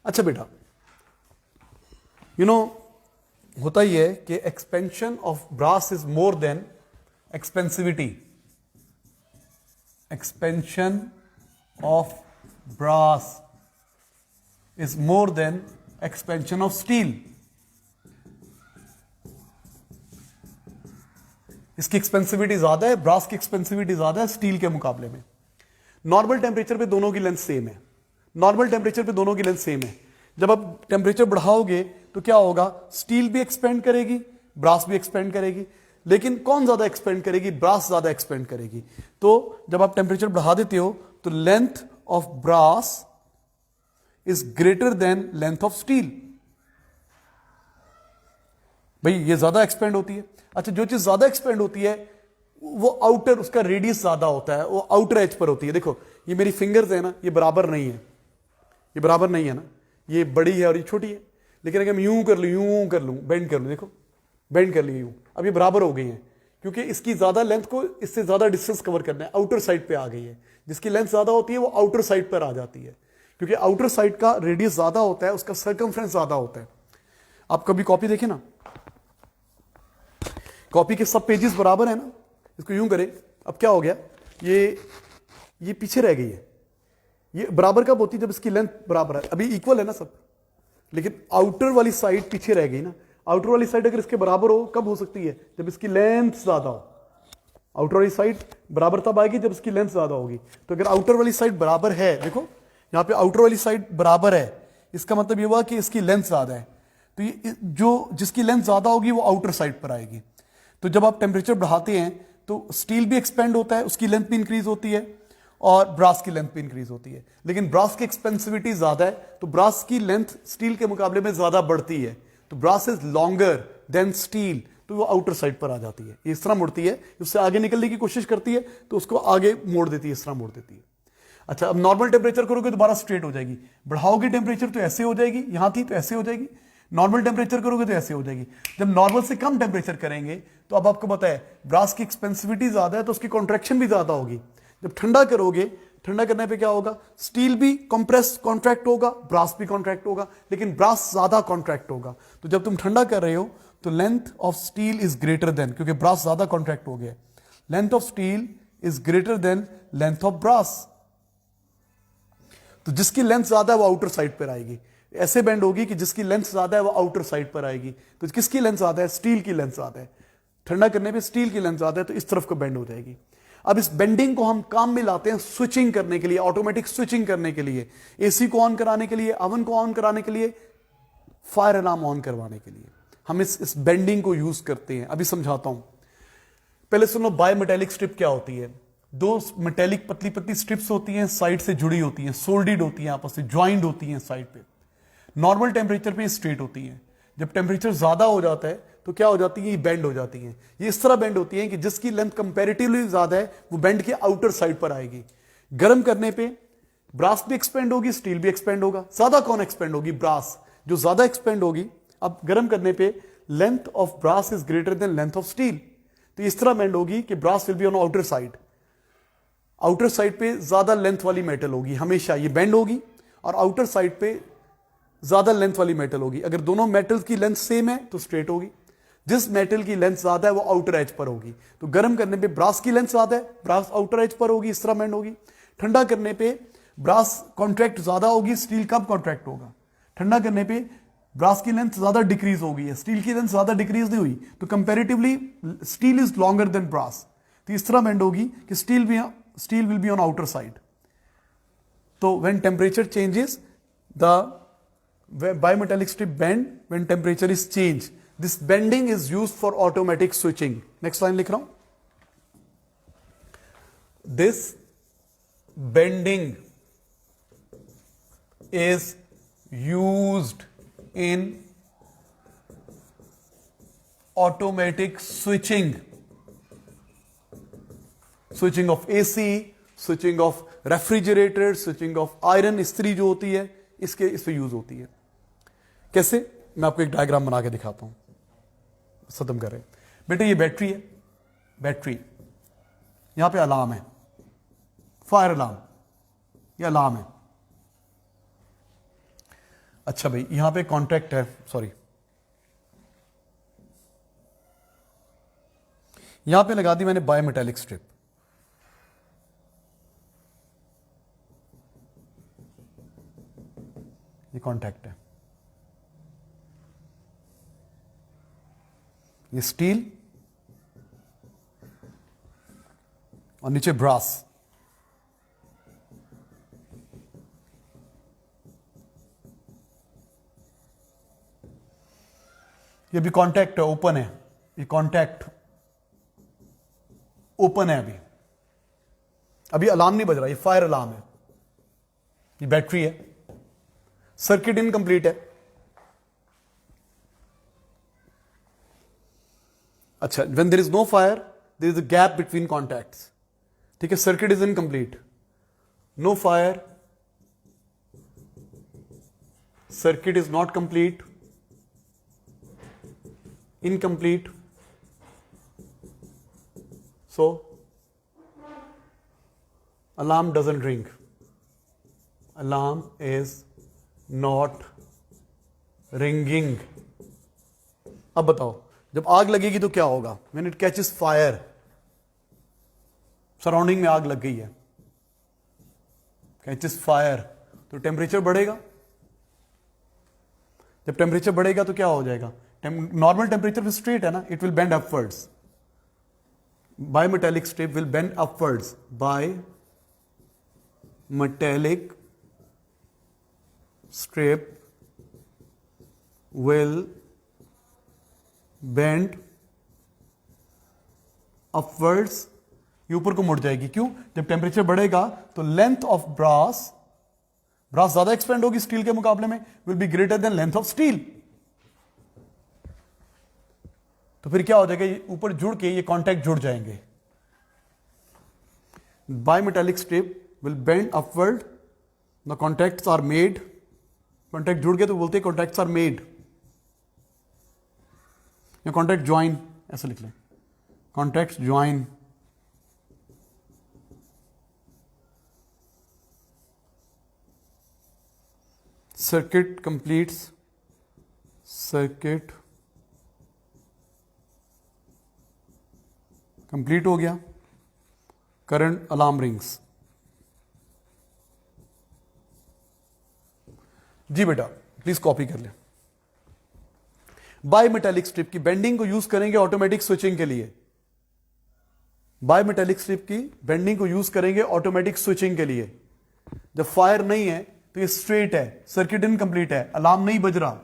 अच्छा बेटा, होता ही है कि expansion of brass is more than expansivity. Expansion of brass is more than expansion of steel. इसकी एक्सपेंसिविटी ज्यादा है, ब्रास की एक्सपेंसिविटी ज्यादा है स्टील के मुकाबले में। नॉर्मल टेम्परेचर पे दोनों की लेंथ सेम है, नॉर्मल टेम्परेचर पे दोनों की लेंथ सेम है। जब आप टेम्परेचर बढ़ाओगे तो क्या होगा? स्टील भी एक्सपेंड करेगी, ब्रास भी एक्सपेंड करेगी, लेकिन कौन ज्यादा एक्सपेंड करेगी? ब्रास ज्यादा एक्सपेंड करेगी। तो जब आप टेम्परेचर बढ़ा देते हो तो length of brass is greater than length of steel. भाई ये ज्यादा एक्सपेंड होती है। अच्छा, जो चीज ज्यादा एक्सपेंड होती है वो आउटर, उसका रेडियस ज्यादा होता है, वो आउटर एज पर होती है। देखो ये मेरी फिंगर्स है ना, ये बराबर नहीं है, ये बराबर नहीं है ना, ये बड़ी है और ये छोटी है। लेकिन अगर मैं यूं कर लूं, यूं कर लूं, बेंड कर लूं, देखो बेंड कर ली यूं, अब ये बराबर हो गई है क्योंकि इसकी ज्यादा लेंथ को इससे ज्यादा डिस्टेंस कवर करना है, आउटर साइड पे आ गई है। जिसकी लेंथ ज्यादा होती है वो आउटर साइड पर आ जाती है क्योंकि आउटर साइड का रेडियस ज्यादा होता है, उसका सर्कमफ्रेंस ज्यादा होता है। आप कभी कॉपी देखें ना, कॉपी के सब पेजेस बराबर है ना, इसको यूं करें, अब क्या हो गया? ये पीछे रह गई है। ये बराबर कब होती है? जब इसकी लेंथ बराबर है। अभी इक्वल है ना सब, लेकिन आउटर वाली साइड पीछे रह गई ना। आउटर वाली साइड अगर इसके बराबर हो, कब हो सकती है? जब इसकी लेंथ ज्यादा हो। आउटर वाली साइड बराबर तब आएगी जब इसकी लेंथ ज्यादा होगी। तो अगर आउटर वाली साइड बराबर है, देखो यहां पे आउटर वाली साइड बराबर है, इसका मतलब ये हुआ कि इसकी लेंथ ज्यादा है। तो ये जो जिसकी लेंथ ज्यादा होगी वो आउटर साइड पर आएगी। तो जब आप टेम्परेचर बढ़ाते हैं तो स्टील भी एक्सपेंड होता है, उसकी लेंथ भी इंक्रीज होती है और ब्रास की लेंथ भी इंक्रीज होती है। लेकिन ब्रास की एक्सपेंसिविटी ज्यादा है तो ब्रास की लेंथ स्टील के मुकाबले में ज्यादा बढ़ती है। तो brass is longer than steel, तो वो आउटर साइड पर आ जाती है, इस तरह मुड़ती है, उससे आगे निकलने की कोशिश करती है तो उसको आगे मोड़ देती है, इस तरह मोड़ देती है। अच्छा, अब नॉर्मल टेम्परेचर करोगे दोबारा स्ट्रेट हो जाएगी, बढ़ाओगे टेम्परेचर तो ऐसे हो जाएगी, यहां थी तो ऐसे हो जाएगी, नॉर्मल टेम्परेचर करोगे तो ऐसे हो जाएगी। जब नॉर्मल से कम टेम्परेचर करेंगे तो अब आपको पता है ब्रास की एक्सपेंसिविटी ज्यादा है तो उसकी कॉन्ट्रैक्शन भी ज्यादा होगी। जब ठंडा करोगे, ठंडा करने पे क्या होगा? स्टील भी कंप्रेस कॉन्ट्रैक्ट होगा, ब्रास भी कॉन्ट्रैक्ट होगा, लेकिन ब्रास ज्यादा कॉन्ट्रैक्ट होगा। तो जब तुम ठंडा कर रहे हो तो length of steel is greater than, क्योंकि ब्रास ज्यादा कॉन्ट्रैक्ट हो गया, length of steel is greater than length of brass. तो जिसकी लेंथ ज्यादा है वो आउटर साइड पर आएगी। ऐसे बेंड होगी कि जिसकी लेंथ ज्यादा है वो आउटर साइड पर आएगी। तो किसकी लेंथ ज्यादा है? स्टील की लेंथ ज्यादा है। ठंडा करने पे स्टील की लेंथ ज्यादा है तो इस तरफ को बेंड हो जाएगी। अब इस बेंडिंग को हम काम में लाते हैं स्विचिंग करने के लिए, ऑटोमेटिक स्विचिंग करने के लिए, एसी को ऑन कराने के लिए, ओवन को ऑन कराने के लिए, फायर अलार्म ऑन करवाने के लिए हम इस बेंडिंग को यूज करते हैं। अभी समझाता हूं। पहले सुनो बाय मेटेलिक स्ट्रिप क्या होती है। दो मेटेलिक पतली पतली स्ट्रिप्स होती हैं, साइड से जुड़ी होती हैं, सोल्डेड होती हैं, आपस में ज्वाइंड होती हैं साइड पे। नॉर्मल टेम्परेचर पे स्ट्रेट होती हैं। जब टेम्परेचर ज्यादा हो जाता है तो क्या हो जाती है, ये बेंड हो जाती हैं। ये इस तरह बेंड होती हैं कि जिसकी लेंथ कंपैरेटिवली ज्यादा है वो बेंड के आउटर साइड पर आएगी। गर्म करने पे ब्रास भी एक्सपेंड होगी, स्टील भी एक्सपेंड होगा। ज्यादा कौन एक्सपेंड होगी, ब्रास, जो ज्यादा एक्सपेंड होगी। अब गर्म करने पे length of brass is greater than length of steel, तो इस तरह बेंड होगी कि brass will be on outer side. Outer side पे ज्यादा लेंथ वाली मेटल होगी, हमेशा ये बेंड होगी, और आउटर साइड पे ज्यादा लेंथ वाली मेटल होगी। अगर दोनों मेटल की लेंथ सेम है तो स्ट्रेट होगी। जिस मेटल की लेंथ ज्यादा है वो आउटर एज पर होगी। तो गर्म करने पे ब्रास की लेंथ ज्यादा है, ब्रास आउटर एज पर होगी, इस तरह बेंड होगी। ठंडा करने पे ब्रास कॉन्ट्रैक्ट ज्यादा होगी, स्टील कब कॉन्ट्रैक्ट होगा, ठंडा करने पे ब्रास की लेंथ ज्यादा डिक्रीज हो गई है, स्टील की लेंथ ज्यादा डिक्रीज नहीं हुई, तो comparatively steel is longer than brass. तो इस तरह बेंड होगी कि steel will be on outer side. तो when temperature changes the bimetallic strip bend when temperature is changed. This bending is used for automatic switching. Next line लिख रहा हूं। This bending is used in automatic switching. Switching of AC, switching of refrigerator, switching of iron, इस्त्री जो होती है इस पे use होती है। कैसे, मैं आपको एक डायग्राम बना के दिखाता हूं, खत्म करें। बेटे ये बैटरी है, बैटरी, यहां पे अलार्म है, फायर अलार्म, ये अलार्म है। अच्छा भाई यहां पे कॉन्टैक्ट है, सॉरी, यहां पे लगा दी मैंने बायोमेटेलिक स्ट्रिप। ये कॉन्टैक्ट है, ये स्टील और नीचे ब्रास। ये भी कॉन्टैक्ट है, ओपन है, ये कॉन्टैक्ट ओपन है। अभी अलार्म नहीं बज रहा, ये फायर अलार्म है। ये बैटरी है, सर्किट इनकंप्लीट है। अच्छा, when there is no fire, there is a gap between contacts. ठीक है, circuit is incomplete, no fire, circuit is not complete, incomplete, so alarm doesn't ring, alarm is not ringing। अब बताओ जब आग लगेगी तो क्या होगा, when it catches fire, surrounding में आग लग गई है, कैचेस फायर, तो टेम्परेचर बढ़ेगा। जब टेम्परेचर बढ़ेगा तो क्या हो जाएगा, नॉर्मल टेम्परेचर पे स्ट्रेट है ना, it will bend upwards, bimetallic strip will bend upwards, bimetallic strip will bend upwards, ये ऊपर को मुड़ जाएगी। क्यों, जब टेम्परेचर बढ़ेगा तो लेंथ ऑफ ब्रास ज्यादा एक्सपेंड होगी स्टील के मुकाबले में, will be greater than length of steel. तो फिर क्या हो जाएगा, ये ऊपर जुड़ के ये कांटेक्ट जुड़ जाएंगे। Bimetallic strip will bend upward, the contacts are made, contact जुड़ गए तो बोलते हैं कॉन्टैक्ट्स आर मेड, या कॉन्टैक्ट ज्वाइन ऐसा लिख लें, contacts join. Circuit completes, circuit complete हो गया, करंट अलार्म रिंग्स। जी बेटा प्लीज कॉपी कर ले। बायोमेटेलिक स्ट्रिप की बेंडिंग को यूज करेंगे ऑटोमेटिक स्विचिंग के लिए, बायोमेटेलिक स्ट्रिप की बेंडिंग को यूज करेंगे ऑटोमेटिक स्विचिंग के लिए। जब फायर नहीं है तो ये स्ट्रेट है, सर्किट इनकंप्लीट है, अलार्म नहीं बज रहा।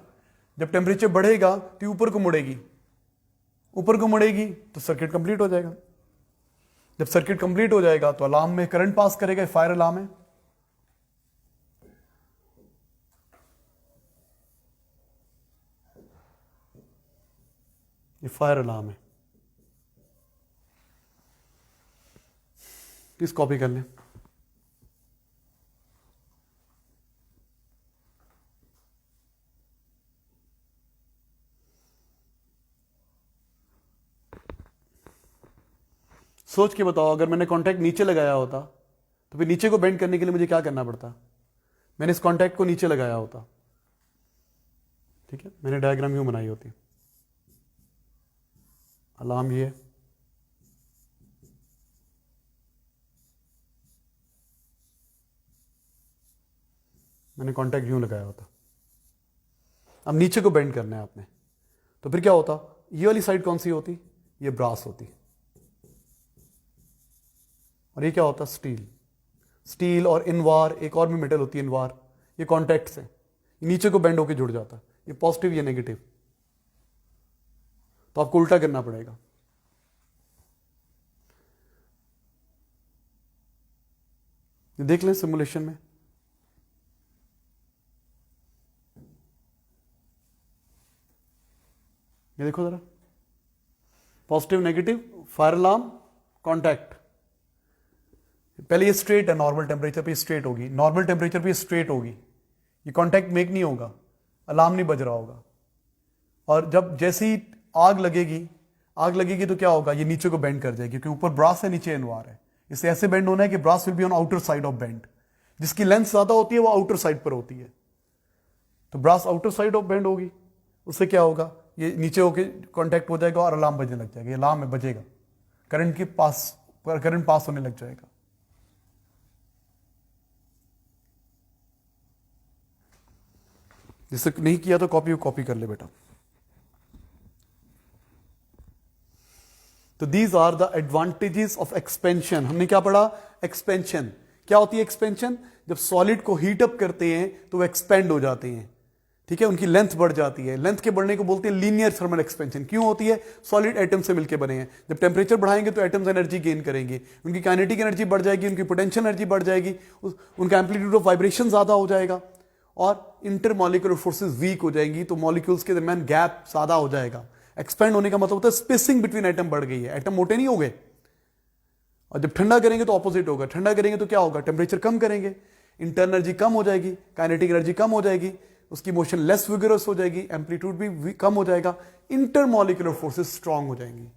जब टेम्परेचर बढ़ेगा तो ऊपर को मुड़ेगी, ऊपर को मुड़ेगी तो सर्किट कंप्लीट हो जाएगा। जब सर्किट कंप्लीट हो जाएगा तो अलार्म में करंट पास करेगा, फायर अलार्म है। ये फायर अलार्म है, प्लीज कॉपी कर लें। सोच के बताओ, अगर मैंने कॉन्टैक्ट नीचे लगाया होता तो फिर नीचे को बेंड करने के लिए मुझे क्या करना पड़ता? मैंने इस कॉन्टैक्ट को नीचे लगाया होता, ठीक है, मैंने डायग्राम यूं बनाई होती, अलार्म ये, मैंने कॉन्टैक्ट यूं लगाया होता। अब नीचे को बेंड करना है आपने, तो फिर क्या होता? ये वाली साइड कौन सी होती? ये ब्रास होती, और ये क्या होता? स्टील। स्टील और इनवार, एक और भी मेटल होती है इनवार, ये कॉन्टैक्ट्स हैं, नीचे को बेंड होकर जुड़ जाता है, ये पॉजिटिव, ये नेगेटिव। तो आपको उल्टा करना पड़ेगा। ये देख लें सिमुलेशन में, ये देखो जरा, positive negative, fire alarm, contact. पहले ये स्ट्रेट है, नॉर्मल टेम्परेचर पे स्ट्रेट होगी, नॉर्मल टेम्परेचर पे स्ट्रेट होगी, ये कांटेक्ट मेक नहीं होगा, अलार्म नहीं बज रहा होगा। और जब जैसे ही आग लगेगी तो क्या होगा? ये नीचे को बेंड कर जाएगी, क्योंकि ऊपर ब्रास है, नीचे एनवार है। इसे ऐसे बेंड होना है कि brass will be on outer side of bend, जिसकी लेंथ ज्यादा होती है वो आउटर साइड पर होती है, तो brass outer side of bend होगी। उससे क्या होगा? ये नीचे होके कांटेक्ट हो जाएगा और अलार्म बजने लग जाएगा, ये अलार्म में बजेगा, करंट पास होने लग जाएगा। जिससे नहीं किया तो कॉपी कर ले बेटा। तो these are the advantages of expansion. हमने क्या पढ़ा? एक्सपेंशन क्या होती है? एक्सपेंशन, जब सॉलिड को हीट अप करते हैं तो वो एक्सपेंड हो जाते हैं, ठीक है, उनकी लेंथ बढ़ जाती है। लेंथ के बढ़ने को बोलते हैं लीनियर थर्मल एक्सपेंशन। क्यों होती है? सॉलिड एटम से मिलकर बने हैं, जब टेम्परेचर बढ़ाएंगे तो एटम्स एनर्जी गेन करेंगे, उनकी काइनेटिक एनर्जी बढ़ जाएगी, उनकी पोटेंशियल एनर्जी बढ़ जाएगी, उनका एम्पलीट्यूड ऑफ वाइब्रेशन ज्यादा हो जाएगा, और इंटरमॉलिक्यूलर फोर्सेस वीक हो जाएंगी, तो मॉलिक्यूल्स के दरमियान गैप ज्यादा हो जाएगा। एक्सपेंड होने का मतलब होता है स्पेसिंग बिटवीन एटम बढ़ गई है, एटम मोटे नहीं हो गए। और जब ठंडा करेंगे तो ऑपोजिट होगा, ठंडा करेंगे तो क्या होगा? टेम्परेचर कम करेंगे, इंटरनल एनर्जी कम हो जाएगी, काइनेटिक एनर्जी कम हो जाएगी, उसकी मोशन लेस विगरस हो जाएगी, एम्पलीट्यूड भी कम हो जाएगा, इंटरमॉलिक्यूलर फोर्सेस स्ट्रांग हो जाएंगी।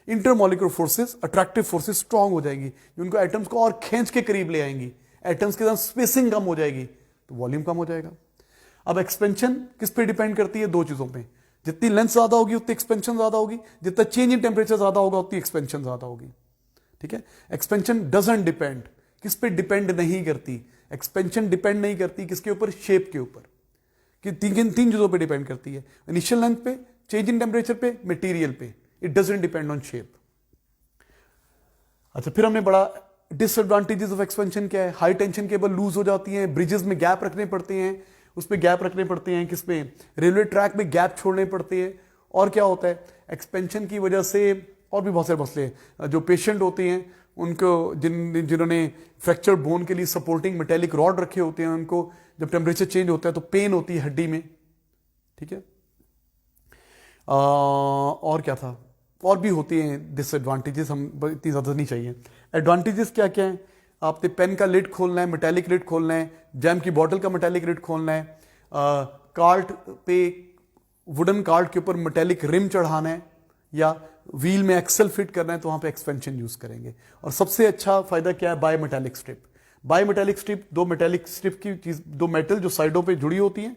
Intermolecular forces, attractive forces strong हो जाएंगी, जो उनको एटम्स को और खींच के करीब ले आएंगी, एटम्स के साथ स्पेसिंग कम हो जाएगी, तो वॉल्यूम कम हो जाएगा। अब एक्सपेंशन किस पे डिपेंड करती है? दो चीजों पे, जितनी लेंथ ज्यादा होगी उतनी एक्सपेंशन ज्यादा होगी, जितना चेंज इन टेम्परेचर ज्यादा होगा उतनी एक्सपेंशन ज्यादा होगी, ठीक है। एक्सपेंशन डजंट डिपेंड, किस पे डिपेंड नहीं करती? एक्सपेंशन डिपेंड नहीं करती किसके ऊपर? शेप के ऊपर, कि तीन चीजों पे डिपेंड करती है, इनिशियल लेंथ पे, चेंज इन टेम्परेचर पे, मटेरियल पे। It doesn't depend on shape. अच्छा, फिर हमने बड़ा डिसएडवांटेजेस ऑफ एक्सपेंशन क्या है? हाई टेंशन केबल लूज हो जाती हैं, ब्रिजेस में गैप रखने पड़ते हैं, उस पर गैप रखने पड़ते हैं, किस पे? रेलवे ट्रैक में गैप छोड़ने पड़ते हैं। और क्या होता है एक्सपेंशन की वजह से? और भी बहुत सारे मसले, जो पेशेंट होते हैं उनको, जिन्होंने फ्रैक्चर बोन के लिए सपोर्टिंग मेटेलिक रॉड रखे होते हैं, उनको जब टेम्परेचर चेंज होता है तो पेन होती है हड्डी में, ठीक है। और क्या था? और भी होती हैं डिसएडवांटेजेस, हम इतनी ज्यादा नहीं चाहिए। एडवांटेजेस क्या क्या है? आपने पेन का लिड खोलना है, मेटेलिक लिड खोलना है, जैम की बॉटल का मेटेलिक लिड खोलना है, कार्ट पे, वुडन कार्ट के ऊपर मेटेलिक रिम चढ़ाना है, या व्हील में एक्सेल फिट करना है, तो वहां पे एक्सपेंशन यूज करेंगे। और सबसे अच्छा फायदा क्या है? Bimetallic strip. बायोमेटेलिक स्ट्रिप, दो मेटेलिक स्ट्रिप की चीज, दो मेटल जो साइडों पे जुड़ी होती है,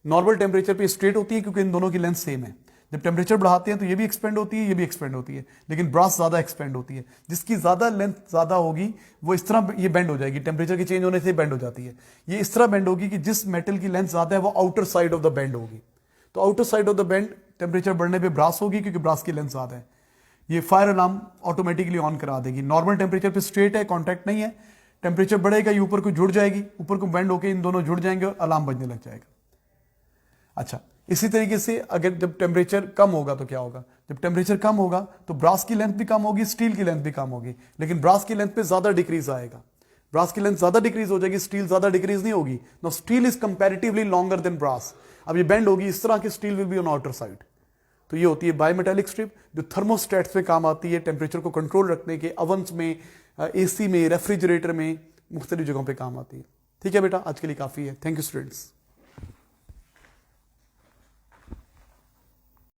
नॉर्मल टेम्परेचर पे स्ट्रेट होती है, क्योंकि इन दोनों की लेंथ सेम है। जब टेम्परेचर बढ़ाते हैं तो ये भी एक्सपेंड होती है, ये भी एक्सपेंड होती है, लेकिन ब्रास ज्यादा एक्सपेंड होती है। जिसकी ज्यादा लेंथ ज्यादा होगी वो इस तरह ये बेंड हो जाएगी, टेम्परेचर के चेंज होने से बेंड हो जाती है। ये इस तरह बेंड होगी कि जिस मेटल की लेंथ ज्यादा है वो outer side of the bend होगी, तो outer side of the bend temperature बढ़ने पे ब्रास होगी, क्योंकि ब्रास की लेंथ ज्यादा है। ये फायर अलार्म ऑटोमेटिकली ऑन करा देगी। नॉर्मल टेम्परेचर पे स्ट्रेट है, कॉन्टैक्ट नहीं है, टेम्परेचर बढ़ेगा, ये ऊपर को जुड़ जाएगी, ऊपर को बेंड होकर इन दोनों जुड़ जाएंगे और अलार्म बजने लग जाएगा। अच्छा, इसी तरीके से अगर जब टेम्परेचर कम होगा तो क्या होगा, जब टेम्परेचर कम होगा तो ब्रास की लेंथ भी कम होगी, स्टील की लेंथ भी कम होगी, लेकिन ब्रास की लेंथ पे ज्यादा डिक्रीज आएगा, ब्रास की लेंथ ज्यादा डिक्रीज हो जाएगी, स्टील ज्यादा डिक्रीज नहीं होगी। Now steel is comparatively longer than brass. अब ये बेंड होगी इस तरह की steel will be on outer side. तो ये होती है बायोमेटालिक स्ट्रिप जो थर्मोस्टेट्स में काम आती है, टेम्परेचर को कंट्रोल रखने के, अवन्स में, एसी में, रेफ्रिजरेटर में, मुख्तलिफ जगहों पे काम आती है। ठीक है बेटा, आज के लिए काफी है। Thank you students.